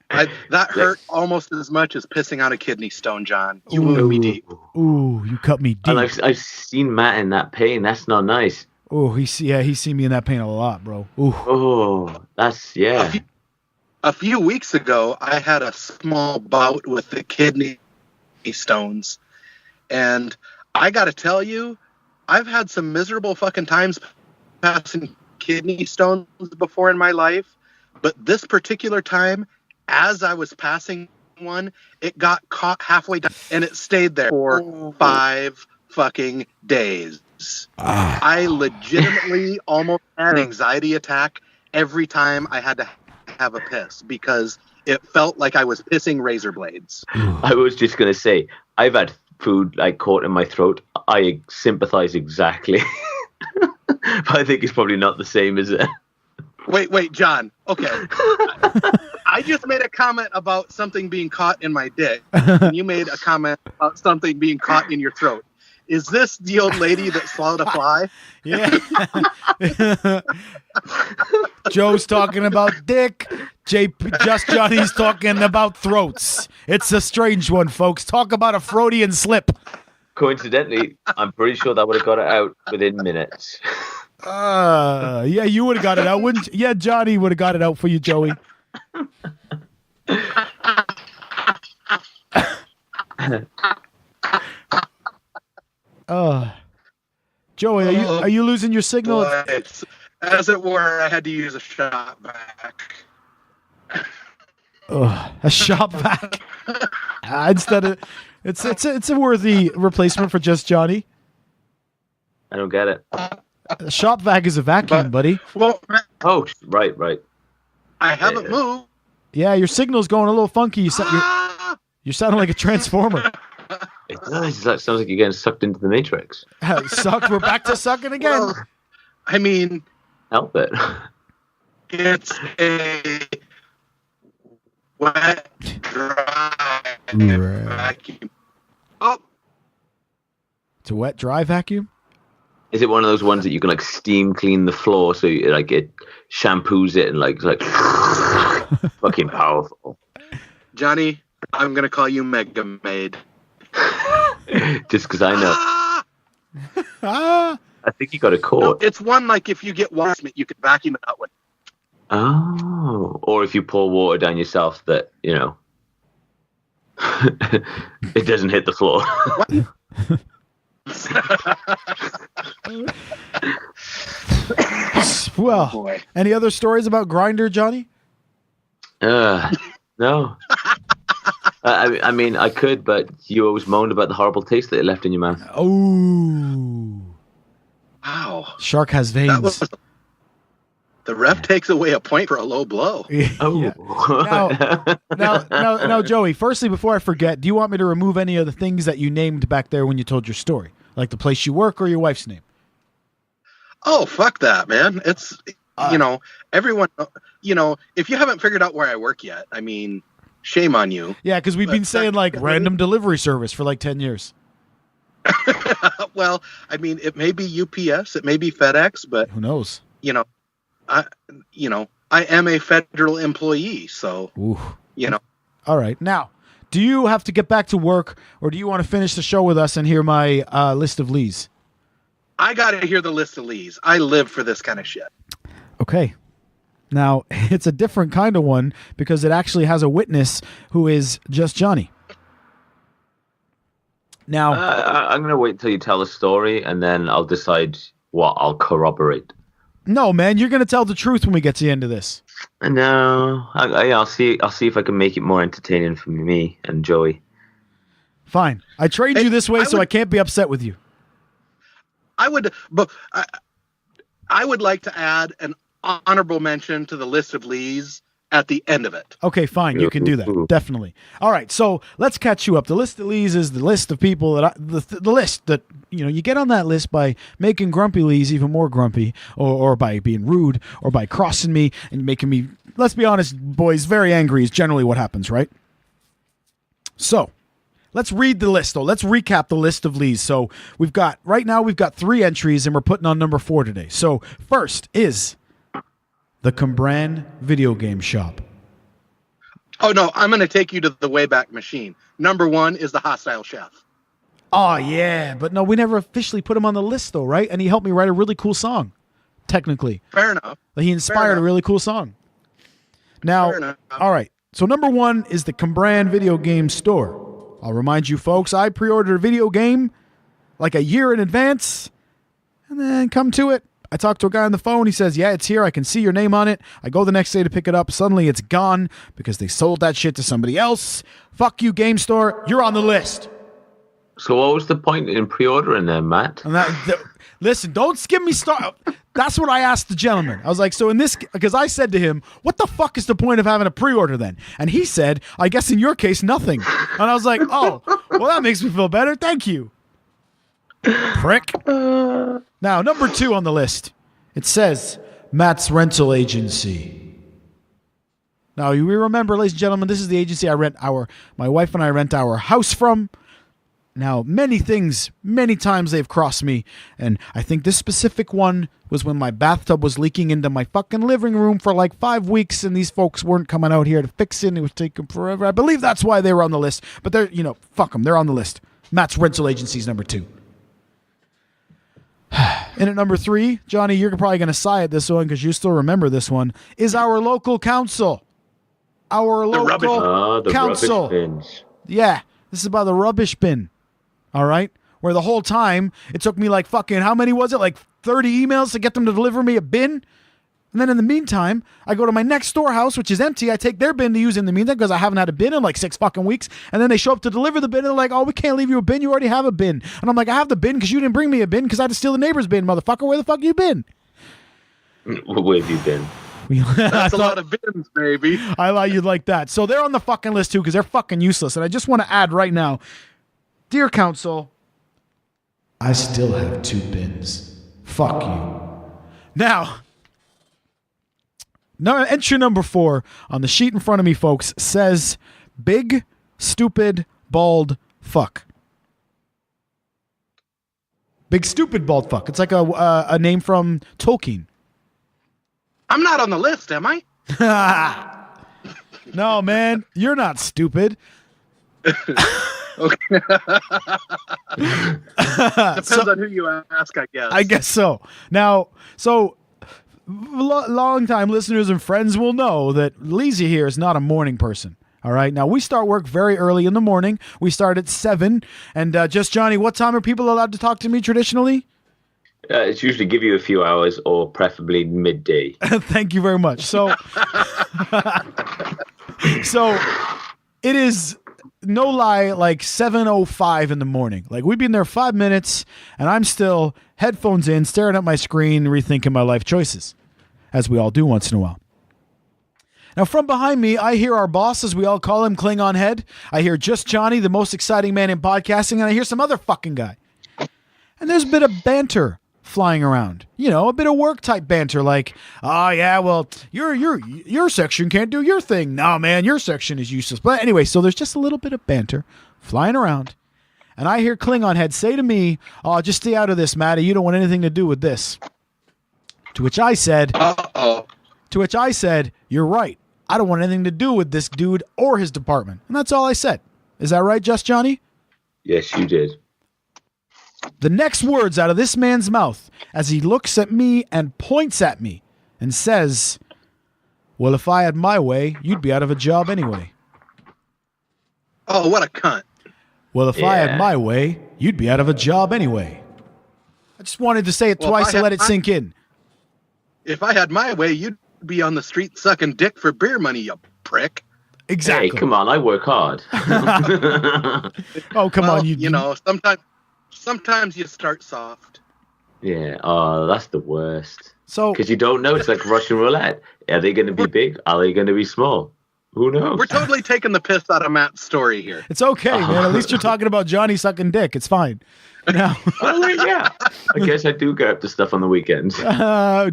That hurt almost as much as pissing out a kidney stone, John. You cut me deep. Ooh, you cut me deep. And I've seen Matt in that pain. That's not nice. Oh, he's seen me in that pain a lot, bro. Ooh. Oh, that's A few weeks ago, I had a small bout with the kidney stones, and I got to tell you, I've had some miserable fucking times passing kidney stones before in my life, but this particular time, as I was passing one, it got caught halfway down, and it stayed there for 5 fucking days. I legitimately almost had an anxiety attack every time I had to have a piss because it felt like I was pissing razor blades. I was just going to say, I've had food caught in my throat. I sympathize exactly. But I think it's probably not the same, is it? Wait, John. Okay. I just made a comment about something being caught in my dick, and you made a comment about something being caught in your throat. Is this the old lady that swallowed a fly? Yeah. Joe's talking about dick. Just Johnny's talking about throats. It's a strange one, folks. Talk about a Freudian slip. Coincidentally, I'm pretty sure that would have got it out within minutes. Yeah, you would have got it out, wouldn't you? Yeah, Johnny would have got it out for you, Joey. Joey, are you losing your signal? But, as it were, I had to use a shot back. A shop vac. Instead of it's a worthy replacement for Just Johnny. I don't get it. A shop vac is a vacuum, buddy. Well, Oh, right. I haven't moved. Yeah, your signal's going a little funky. You're sounding like a transformer. It does. It sounds like you're getting sucked into the Matrix. Sucked. We're back to sucking again. Well, I mean, Help it. it's a wet, dry vacuum. Oh, It's a wet, dry vacuum. Is it one of those ones that you can like steam clean the floor so you, like it shampoos it and like it's like fucking powerful? Johnny, I'm gonna call you Mega Maid. Just because I know. I think you got a No, caught. it's one like if you get water, you can vacuum it out with. Oh, or if you pour water down yourself, that you know, it doesn't hit the floor. Well, boy. any other stories about Grindr, Johnny? No. I mean, I could, but you always moaned about the horrible taste that it left in your mouth. Oh, Wow. shark has That veins. was, the ref takes away a point for a low blow. Oh. Now, Joey, firstly, before I forget, do you want me to remove any of the things that you named back there when you told your story? Like the place you work or your wife's name? Oh, fuck that, man. It's, everyone, if you haven't figured out where I work yet, I mean, shame on you. Yeah, because we've been saying like random delivery service for like 10 years. Well, I mean, it may be UPS, it may be FedEx, but, Who knows? I am a federal employee, so, Ooh. All right. Now, do you have to get back to work or do you want to finish the show with us and hear my list of Lees? I got to hear the list of Lees. I live for this kind of shit. Okay. Now, it's a different kind of one because it actually has a witness who is Just Johnny. Now, I'm going to wait until you tell the story, and then I'll decide what I'll corroborate. no, man, you're going to tell the truth when we get to the end of this. No, I'll see if I can make it more entertaining for me and Joey. Fine. I trained you this way, I so would- I can't be upset with you. I would like to add an honorable mention to the list of Lees at the end of it. Okay, fine. You can do that. Definitely. All right. So let's catch you up. The list of Lees is the list of people that the list that, you get on that list by making Grumpy Lees even more grumpy or by being rude or by crossing me and making me, let's be honest, boys, very angry is generally what happens, right? So let's read the list, though. Let's recap the list of Lees. So right now we've got 3 entries and we're putting on number 4 today. So first is the Cambran Video Game Shop. Oh, no, I'm going to take you to the Wayback Machine. Number 1 is the Hostile Chef. Oh, yeah. But no, we never officially put him on the list, though, right? And he helped me write a really cool song, technically. Fair enough. He inspired a really cool song. Now, Fair enough. all right. So number 1 is the Cambran Video Game Store. I'll remind you, folks, I pre-ordered a video game like a year in advance and then come to it. I talked to a guy on the phone. He says, yeah, it's here. I can see your name on it. I go the next day to pick it up. Suddenly it's gone because they sold that shit to somebody else. Fuck you, Game Store. You're on the list. So what was the point in pre-ordering then, Matt? And listen, don't skip me start. That's what I asked the gentleman. I was like, so in this, because I said to him, what the fuck is the point of having a pre-order then? And he said, I guess in your case, nothing. And I was like, oh, well, that makes me feel better. Thank you. Prick. Now, number 2 on the list. It says Matt's Rental Agency. Now, you remember, ladies and gentlemen, this is the agency my wife and I rent our house from. Now, many times they've crossed me, and I think this specific one was when my bathtub was leaking into my fucking living room for like 5 weeks, and these folks weren't coming out here to fix it, and it was taking forever. I believe that's why they were on the list, but they're, fuck them, they're on the list. Matt's Rental Agency's number 2. And at number 3, Johnny, you're probably going to sigh at this one because you still remember this one, is our local council. Our local council. Rubbish bins. Yeah, this is about the rubbish bin. All right? Where the whole time, it took me like fucking, how many was it? Like 30 emails to get them to deliver me a bin? And then in the meantime, I go to my next door house, which is empty. I take their bin to use in the meantime because I haven't had a bin in like 6 fucking weeks. And then they show up to deliver the bin and they're like, oh, we can't leave you a bin. You already have a bin. And I'm like, I have the bin because you didn't bring me a bin because I had to steal the neighbor's bin, motherfucker. Where the fuck you been? Where have you been? That's a lot of bins, baby. I like you like that. So they're on the fucking list too because they're fucking useless. And I just want to add right now, dear council, I still have 2 bins. Fuck you. Now, entry number 4 on the sheet in front of me, folks, says big, stupid, bald fuck. Big, stupid, bald fuck. It's like a name from Tolkien. I'm not on the list, am I? No, man, you're not stupid. Okay. Depends on who you ask, I guess. I guess so. Now, long-time listeners and friends will know that Lizzie here is not a morning person. All right. Now, we start work very early in the morning. We start at 7. And Just Johnny, what time are people allowed to talk to me traditionally? It's usually give you a few hours or preferably midday. Thank you very much. So it is, no lie, like 7:05 in the morning. Like, we've been there 5 minutes, and I'm still headphones in, staring at my screen, rethinking my life choices, as we all do once in a while. Now, from behind me, I hear our boss, as we all call him, Klingon Head. I hear Just Johnny, the most exciting man in podcasting, and I hear some other fucking guy. And there's a bit of banter flying around, a bit of work type banter, like, oh yeah, well, your section can't do your thing. No, man, your section is useless. But anyway, so there's just a little bit of banter flying around, and I hear Klingon Head say to me, oh, just stay out of this, Matty. You don't want anything to do with this. To which I said, you're right. I don't want anything to do with this dude or his department. And that's all I said. Is that right, Just Johnny? Yes, you did. The next words out of this man's mouth as he looks at me and points at me and says, well, if I had my way, you'd be out of a job anyway. Oh, what a cunt. Well, if I had my way, you'd be out of a job anyway. I just wanted to say it twice and let it sink in. If I had my way, you'd be on the street sucking dick for beer money, you prick. Exactly. Hey, come on, I work hard. Oh, come on. Sometimes you start soft. Yeah, oh, that's the worst. So, because you don't know, it's like Russian roulette. Are they going to be big? Are they going to be small? Who knows? We're totally taking the piss out of Matt's story here. It's okay, man. At least you're talking about Johnny sucking dick. It's fine. Now, yeah. I guess I do get up to stuff on the weekends. Now,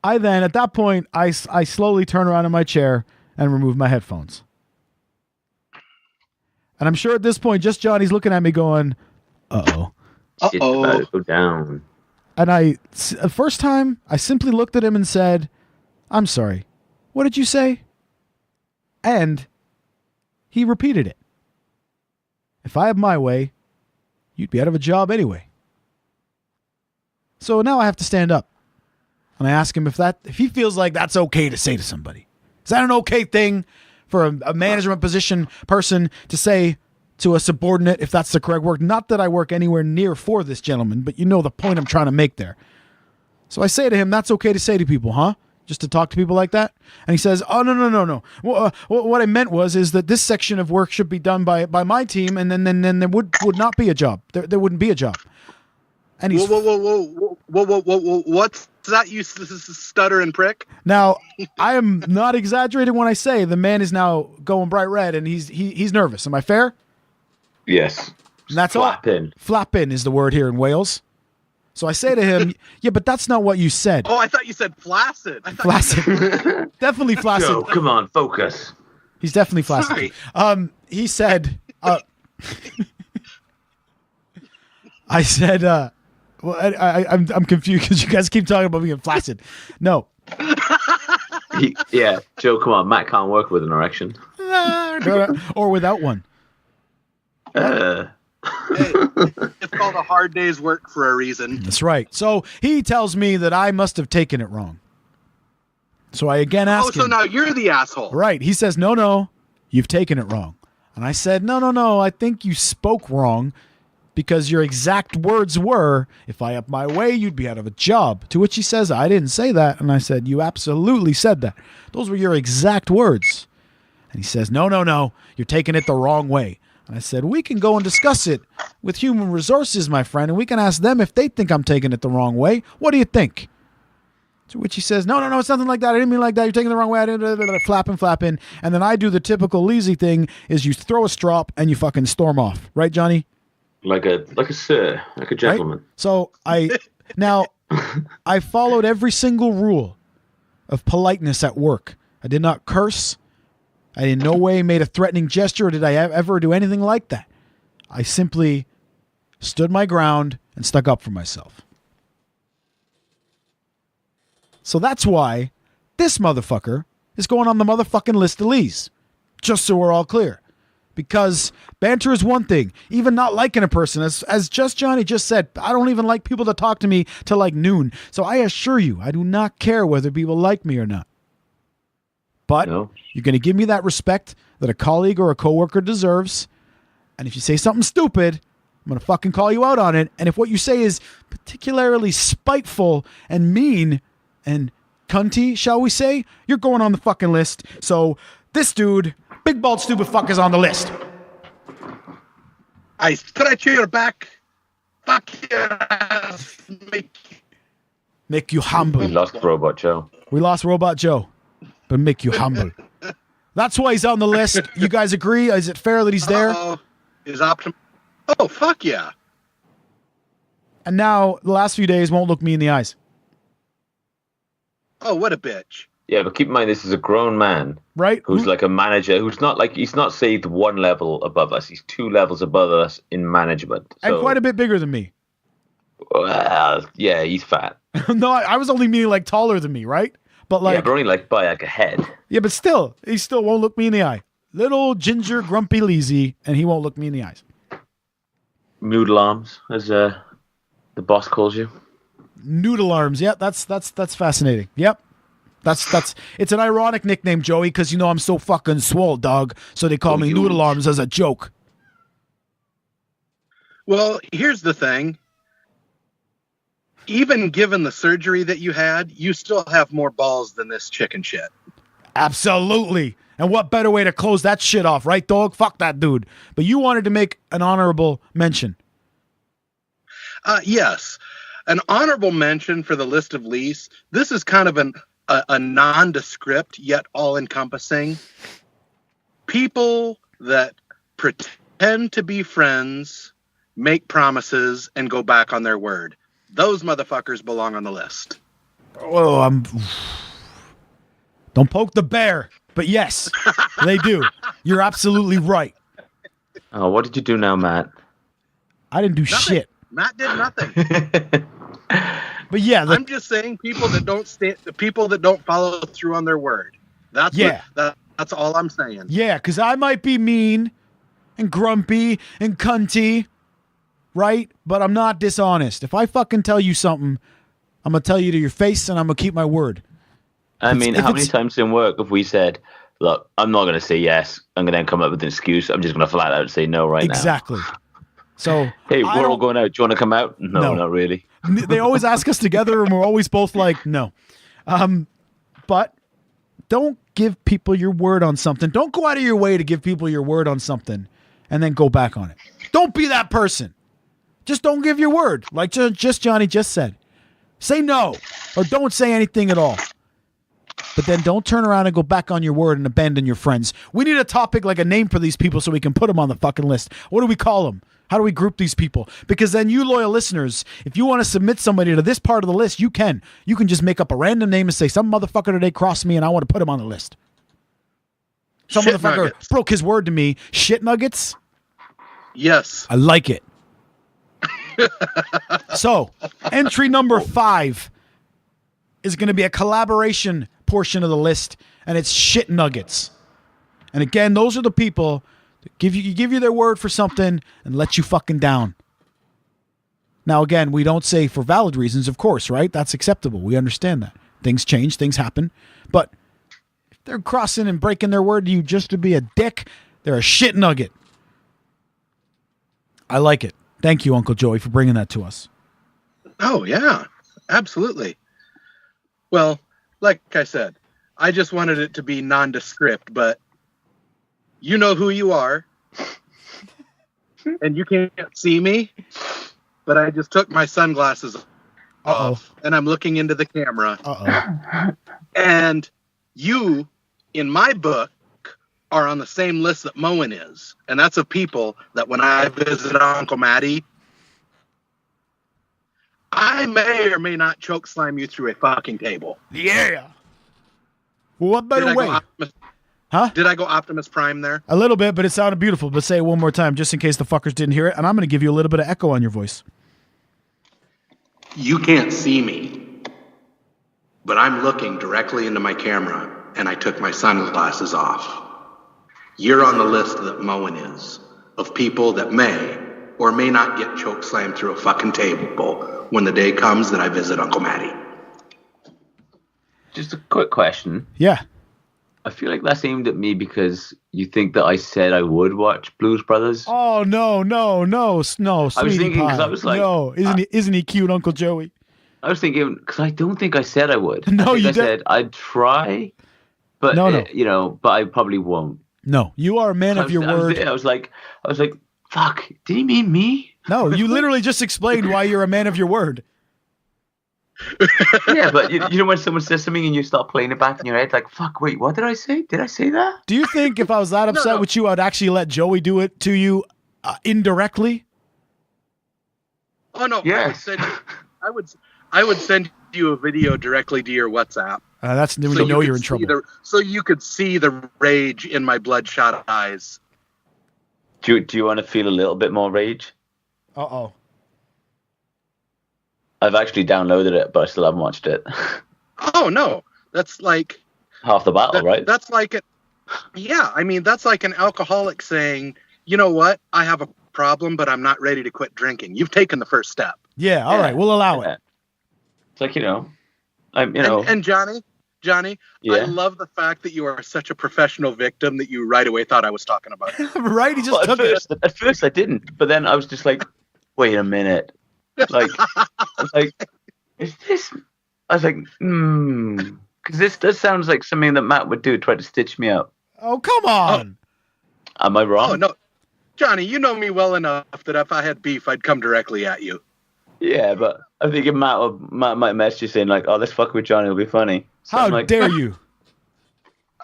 I then, at that point, I slowly turn around in my chair and remove my headphones. And I'm sure at this point, Just Johnny's looking at me going, uh-oh. It's about to go down. And the first time, I simply looked at him and said, I'm sorry. What did you say? And he repeated it. If I had my way, you'd be out of a job anyway. So now I have to stand up. And I ask him if he feels like that's okay to say to somebody. Is that an okay thing for a management position person to say to a subordinate, if that's the correct word? Not that I work anywhere near for this gentleman, but you know the point I'm trying to make there. So I say to him, that's okay to say to people, huh? Just to talk to people like that? And he says, oh, no. Well, what I meant is that this section of work should be done by my team, and then there would not be a job. There wouldn't be a job. And he's whoa, what's that, you stuttering prick? Now, I am not exaggerating when I say the man is now going bright red, and he's nervous. Am I fair? Yes. And that's Flapping. all. Flapping is the word here in Wales. So I say to him, yeah, but that's not what you said. Oh, I thought you said flaccid. Flaccid. Definitely flaccid. Joe, come on, focus. He's definitely flaccid. Sorry. He said, I said, well, I'm confused because you guys keep talking about being flaccid. No. Yeah, Joe, come on. Matt can't work with an erection. Or without one. It's called a hard day's work for a reason. That's right. So he tells me that I must have taken it wrong. So I again ask him. Oh, so now you're the asshole. Right. He says, no, you've taken it wrong. And I said, no, I think you spoke wrong because your exact words were, if I up my way, you'd be out of a job. To which he says, I didn't say that. And I said, you absolutely said that. Those were your exact words. And he says, no, you're taking it the wrong way. And I said, we can go and discuss it with human resources, my friend, and we can ask them if they think I'm taking it the wrong way. What do you think? To which he says, no, it's nothing like that. I didn't mean like that. You're taking it the wrong way. I didn't flapping. And then I do the typical lazy thing is you throw a strop and you fucking storm off. Right, Johnny? Like a sir, like a gentleman. Right? So I followed every single rule of politeness at work. I did not curse. I in no way made a threatening gesture or did I ever do anything like that. I simply stood my ground and stuck up for myself. So that's why this motherfucker is going on the motherfucking list of Lees. Just so we're all clear. Because banter is one thing. Even not liking a person. As Just Johnny just said, I don't even like people to talk to me till like noon. So I assure you, I do not care whether people like me or not. But you're going to give me that respect that a colleague or a coworker deserves. And if you say something stupid, I'm going to fucking call you out on it. And if what you say is particularly spiteful and mean and cunty, shall we say, you're going on the fucking list. So this dude, big bald stupid fuck, is on the list. Could I cheer your back? Fuck yeah. Make you humble. We lost Robot Joe. We lost Robot Joe. But make you humble. That's why he's on the list. You guys agree? Is it fair that he's there? Is option? Oh, fuck yeah. And now the last few days won't look me in the eyes. Oh, what a bitch. Yeah, but keep in mind, this is a grown man. Right? Who's like a manager, who's not like, he's not saved one level above us. He's 2 levels above us in management. So, and quite a bit bigger than me. Well, yeah, he's fat. No, I was only meaning like taller than me, right? But like, yeah, but only like by like a head. Yeah, but still, he still won't look me in the eye. Little ginger grumpy lazy, and he won't look me in the eyes. Noodle arms, as the boss calls you. Noodle arms. Yeah, that's fascinating. Yep. That's it's an ironic nickname, Joey, because you know I'm so fucking swole, dog. So they call me huge. Noodle Arms as a joke. Well, here's the thing. Even given the surgery that you had, you still have more balls than this chicken shit. Absolutely. And what better way to close that shit off, right, dog? Fuck that dude. But you wanted to make an honorable mention. Yes. An honorable mention for the list of Lees. This is kind of a nondescript yet all-encompassing. People that pretend to be friends, make promises, and go back on their word. Those motherfuckers belong on the list. Oh, don't poke the bear. But yes, they do. You're absolutely right. Oh, what did you do now, Matt? I didn't do Nothing. shit. Matt did nothing. But yeah, I'm just saying people that don't follow through on their word. That's all I'm saying. Yeah, because I might be mean and grumpy and cunty, right? But I'm not dishonest. If I fucking tell you something, I'm going to tell you to your face and I'm going to keep my word. I mean, how many times in work have we said, look, I'm not going to say yes. I'm going to then come up with an excuse. I'm just going to flat out say no right now. Exactly. So, hey, we're all going out. Do you want to come out? No, not really. They always ask us together and we're always both like, no. But don't give people your word on something. Don't go out of your way to give people your word on something and then go back on it. Don't be that person. Just don't give your word. Like just Johnny just said. Say no or don't say anything at all. But then don't turn around and go back on your word and abandon your friends. We need a topic, like a name for these people so we can put them on the fucking list. What do we call them? How do we group these people? Because then you loyal listeners, if you want to submit somebody to this part of the list, you can. You can just make up a random name and say, some motherfucker today crossed me and I want to put him on the list. Some Shit motherfucker nuggets. broke his word to me. Shit nuggets? Yes. I like it. So, entry number 5 is going to be a collaboration portion of the list, and it's shit nuggets. And again, those are the people that give you their word for something and let you fucking down. Now, again, we don't say for valid reasons, of course, right? That's acceptable. We understand that. Things change, things happen. But if they're crossing and breaking their word to you just to be a dick, they're a shit nugget. I like it. Thank you, Uncle Joey, for bringing that to us. Oh, yeah, absolutely. Well, like I said, I just wanted it to be nondescript, but you know who you are, and you can't see me, but I just took my sunglasses off, and I'm looking into the camera. And you, in my book, are on the same list that Moen is, and that's of people that when I visit Uncle Matty, I may or may not choke slam you through a fucking table. Yeah. Well, what better way? Huh? Did I go Optimus Prime there? A little bit, but it sounded beautiful. But say it one more time, just in case the fuckers didn't hear it. And I'm going to give you a little bit of echo on your voice. You can't see me, but I'm looking directly into my camera, and I took my sunglasses off. You're on the list that Moen is, of people that may or may not get choke slammed through a fucking table when the day comes that I visit Uncle Matty. Just a quick question. Yeah. I feel like that's aimed at me because you think that I said I would watch Blues Brothers. Oh, no, sweetie I was thinking pie. because I was like, no, isn't he cute, Uncle Joey? I was thinking because I don't think I said I would. No, I you didn't. said I'd try, but No. but I probably won't. No, you are a man of your word. I was like, fuck, did he mean me? No, you literally just explained why you're a man of your word. Yeah, but you know when someone says something and you start playing it back in your head, like, fuck, wait, what did I say? Did I say that? Do you think if I was that upset with you, I'd actually let Joey do it to you indirectly? Oh no! Yes. I would send you a video directly to your WhatsApp. That's when you know you're in trouble. So you could see the rage in my bloodshot eyes. Do you want to feel a little bit more rage? Uh-oh. I've actually downloaded it, but I still haven't watched it. Oh no, that's like half the battle, right? That's like it. Yeah, I mean that's like an alcoholic saying, you know what? I have a problem, but I'm not ready to quit drinking. You've taken the first step. Yeah, all right, we'll allow it. It's like, And Johnny, yeah. I love the fact that you are such a professional victim that you right away thought I was talking about it. Right? He just took it. At first I didn't, but then I was just like, wait a minute. Like, I was like, is this? I was like, because this sounds like something that Matt would do, try to stitch me up. Oh, come on. Oh. Am I wrong? Oh, no. Johnny, you know me well enough that if I had beef, I'd come directly at you. Yeah, but I think Matt might message you saying, like, oh, let's fuck with Johnny, it'll be funny. So How dare you?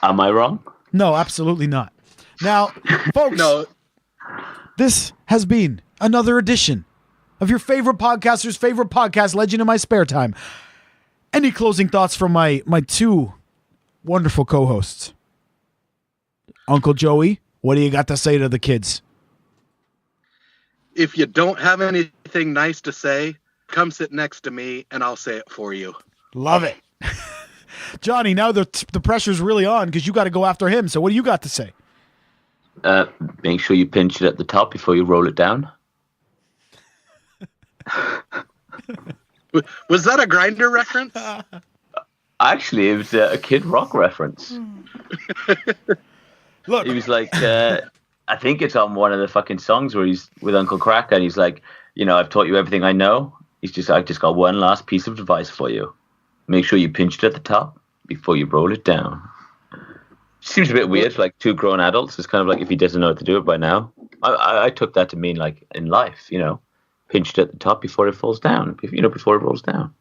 Am I wrong? No, absolutely not. Now, folks, this has been another edition of your favorite podcaster's favorite podcast, Legend in My Spare Time. Any closing thoughts from my two wonderful co-hosts? Uncle Joey, what do you got to say to the kids? If you don't have anything nice to say, come sit next to me and I'll say it for you. Love it. Johnny, now the pressure's really on because you got to go after him. So what do you got to say? Make sure you pinch it at the top before you roll it down. Was that a Grinder reference? Actually, it was a Kid Rock reference. Look, he was like, I think it's on one of the fucking songs where he's with Uncle Cracker, and he's like, I've taught you everything I know. I just got one last piece of advice for you. Make sure you pinch it at the top before you roll it down. Seems a bit weird for like two grown adults. It's kind of like if he doesn't know how to do it by now. I took that to mean like in life, pinched at the top before it falls down. Before it rolls down.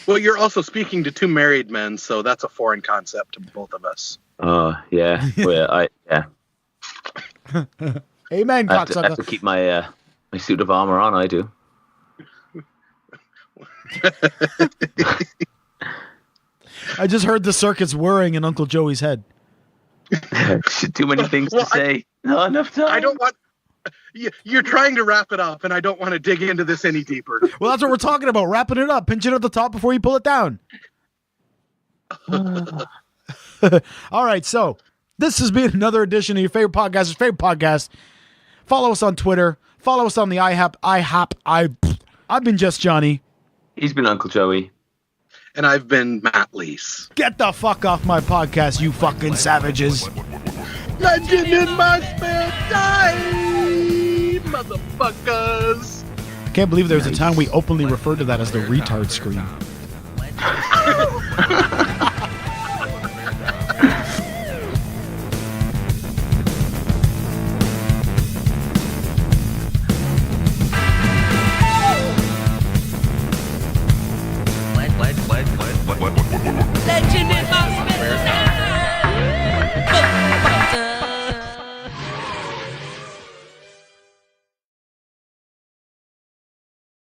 Well, you're also speaking to two married men, so that's a foreign concept to both of us. Yeah. Well, Amen, I have cocksucker. to keep my my suit of armor on. I do. I just heard the circuits whirring in Uncle Joey's head. Too many things to say. Not enough time. I don't want. You're trying to wrap it up, and I don't want to dig into this any deeper. Well, that's what we're talking about. Wrapping it up. Pinch it at the top before you pull it down. All right, so this has been another edition of your favorite podcast. Follow us on Twitter. Follow us on the I've been Just Johnny. He's been Uncle Joey. And I've been Matt Lease. Get the fuck off my podcast, you fucking savages. Legend in my spare time, motherfuckers. I can't believe there was a time we openly referred to that as the retard screen. What?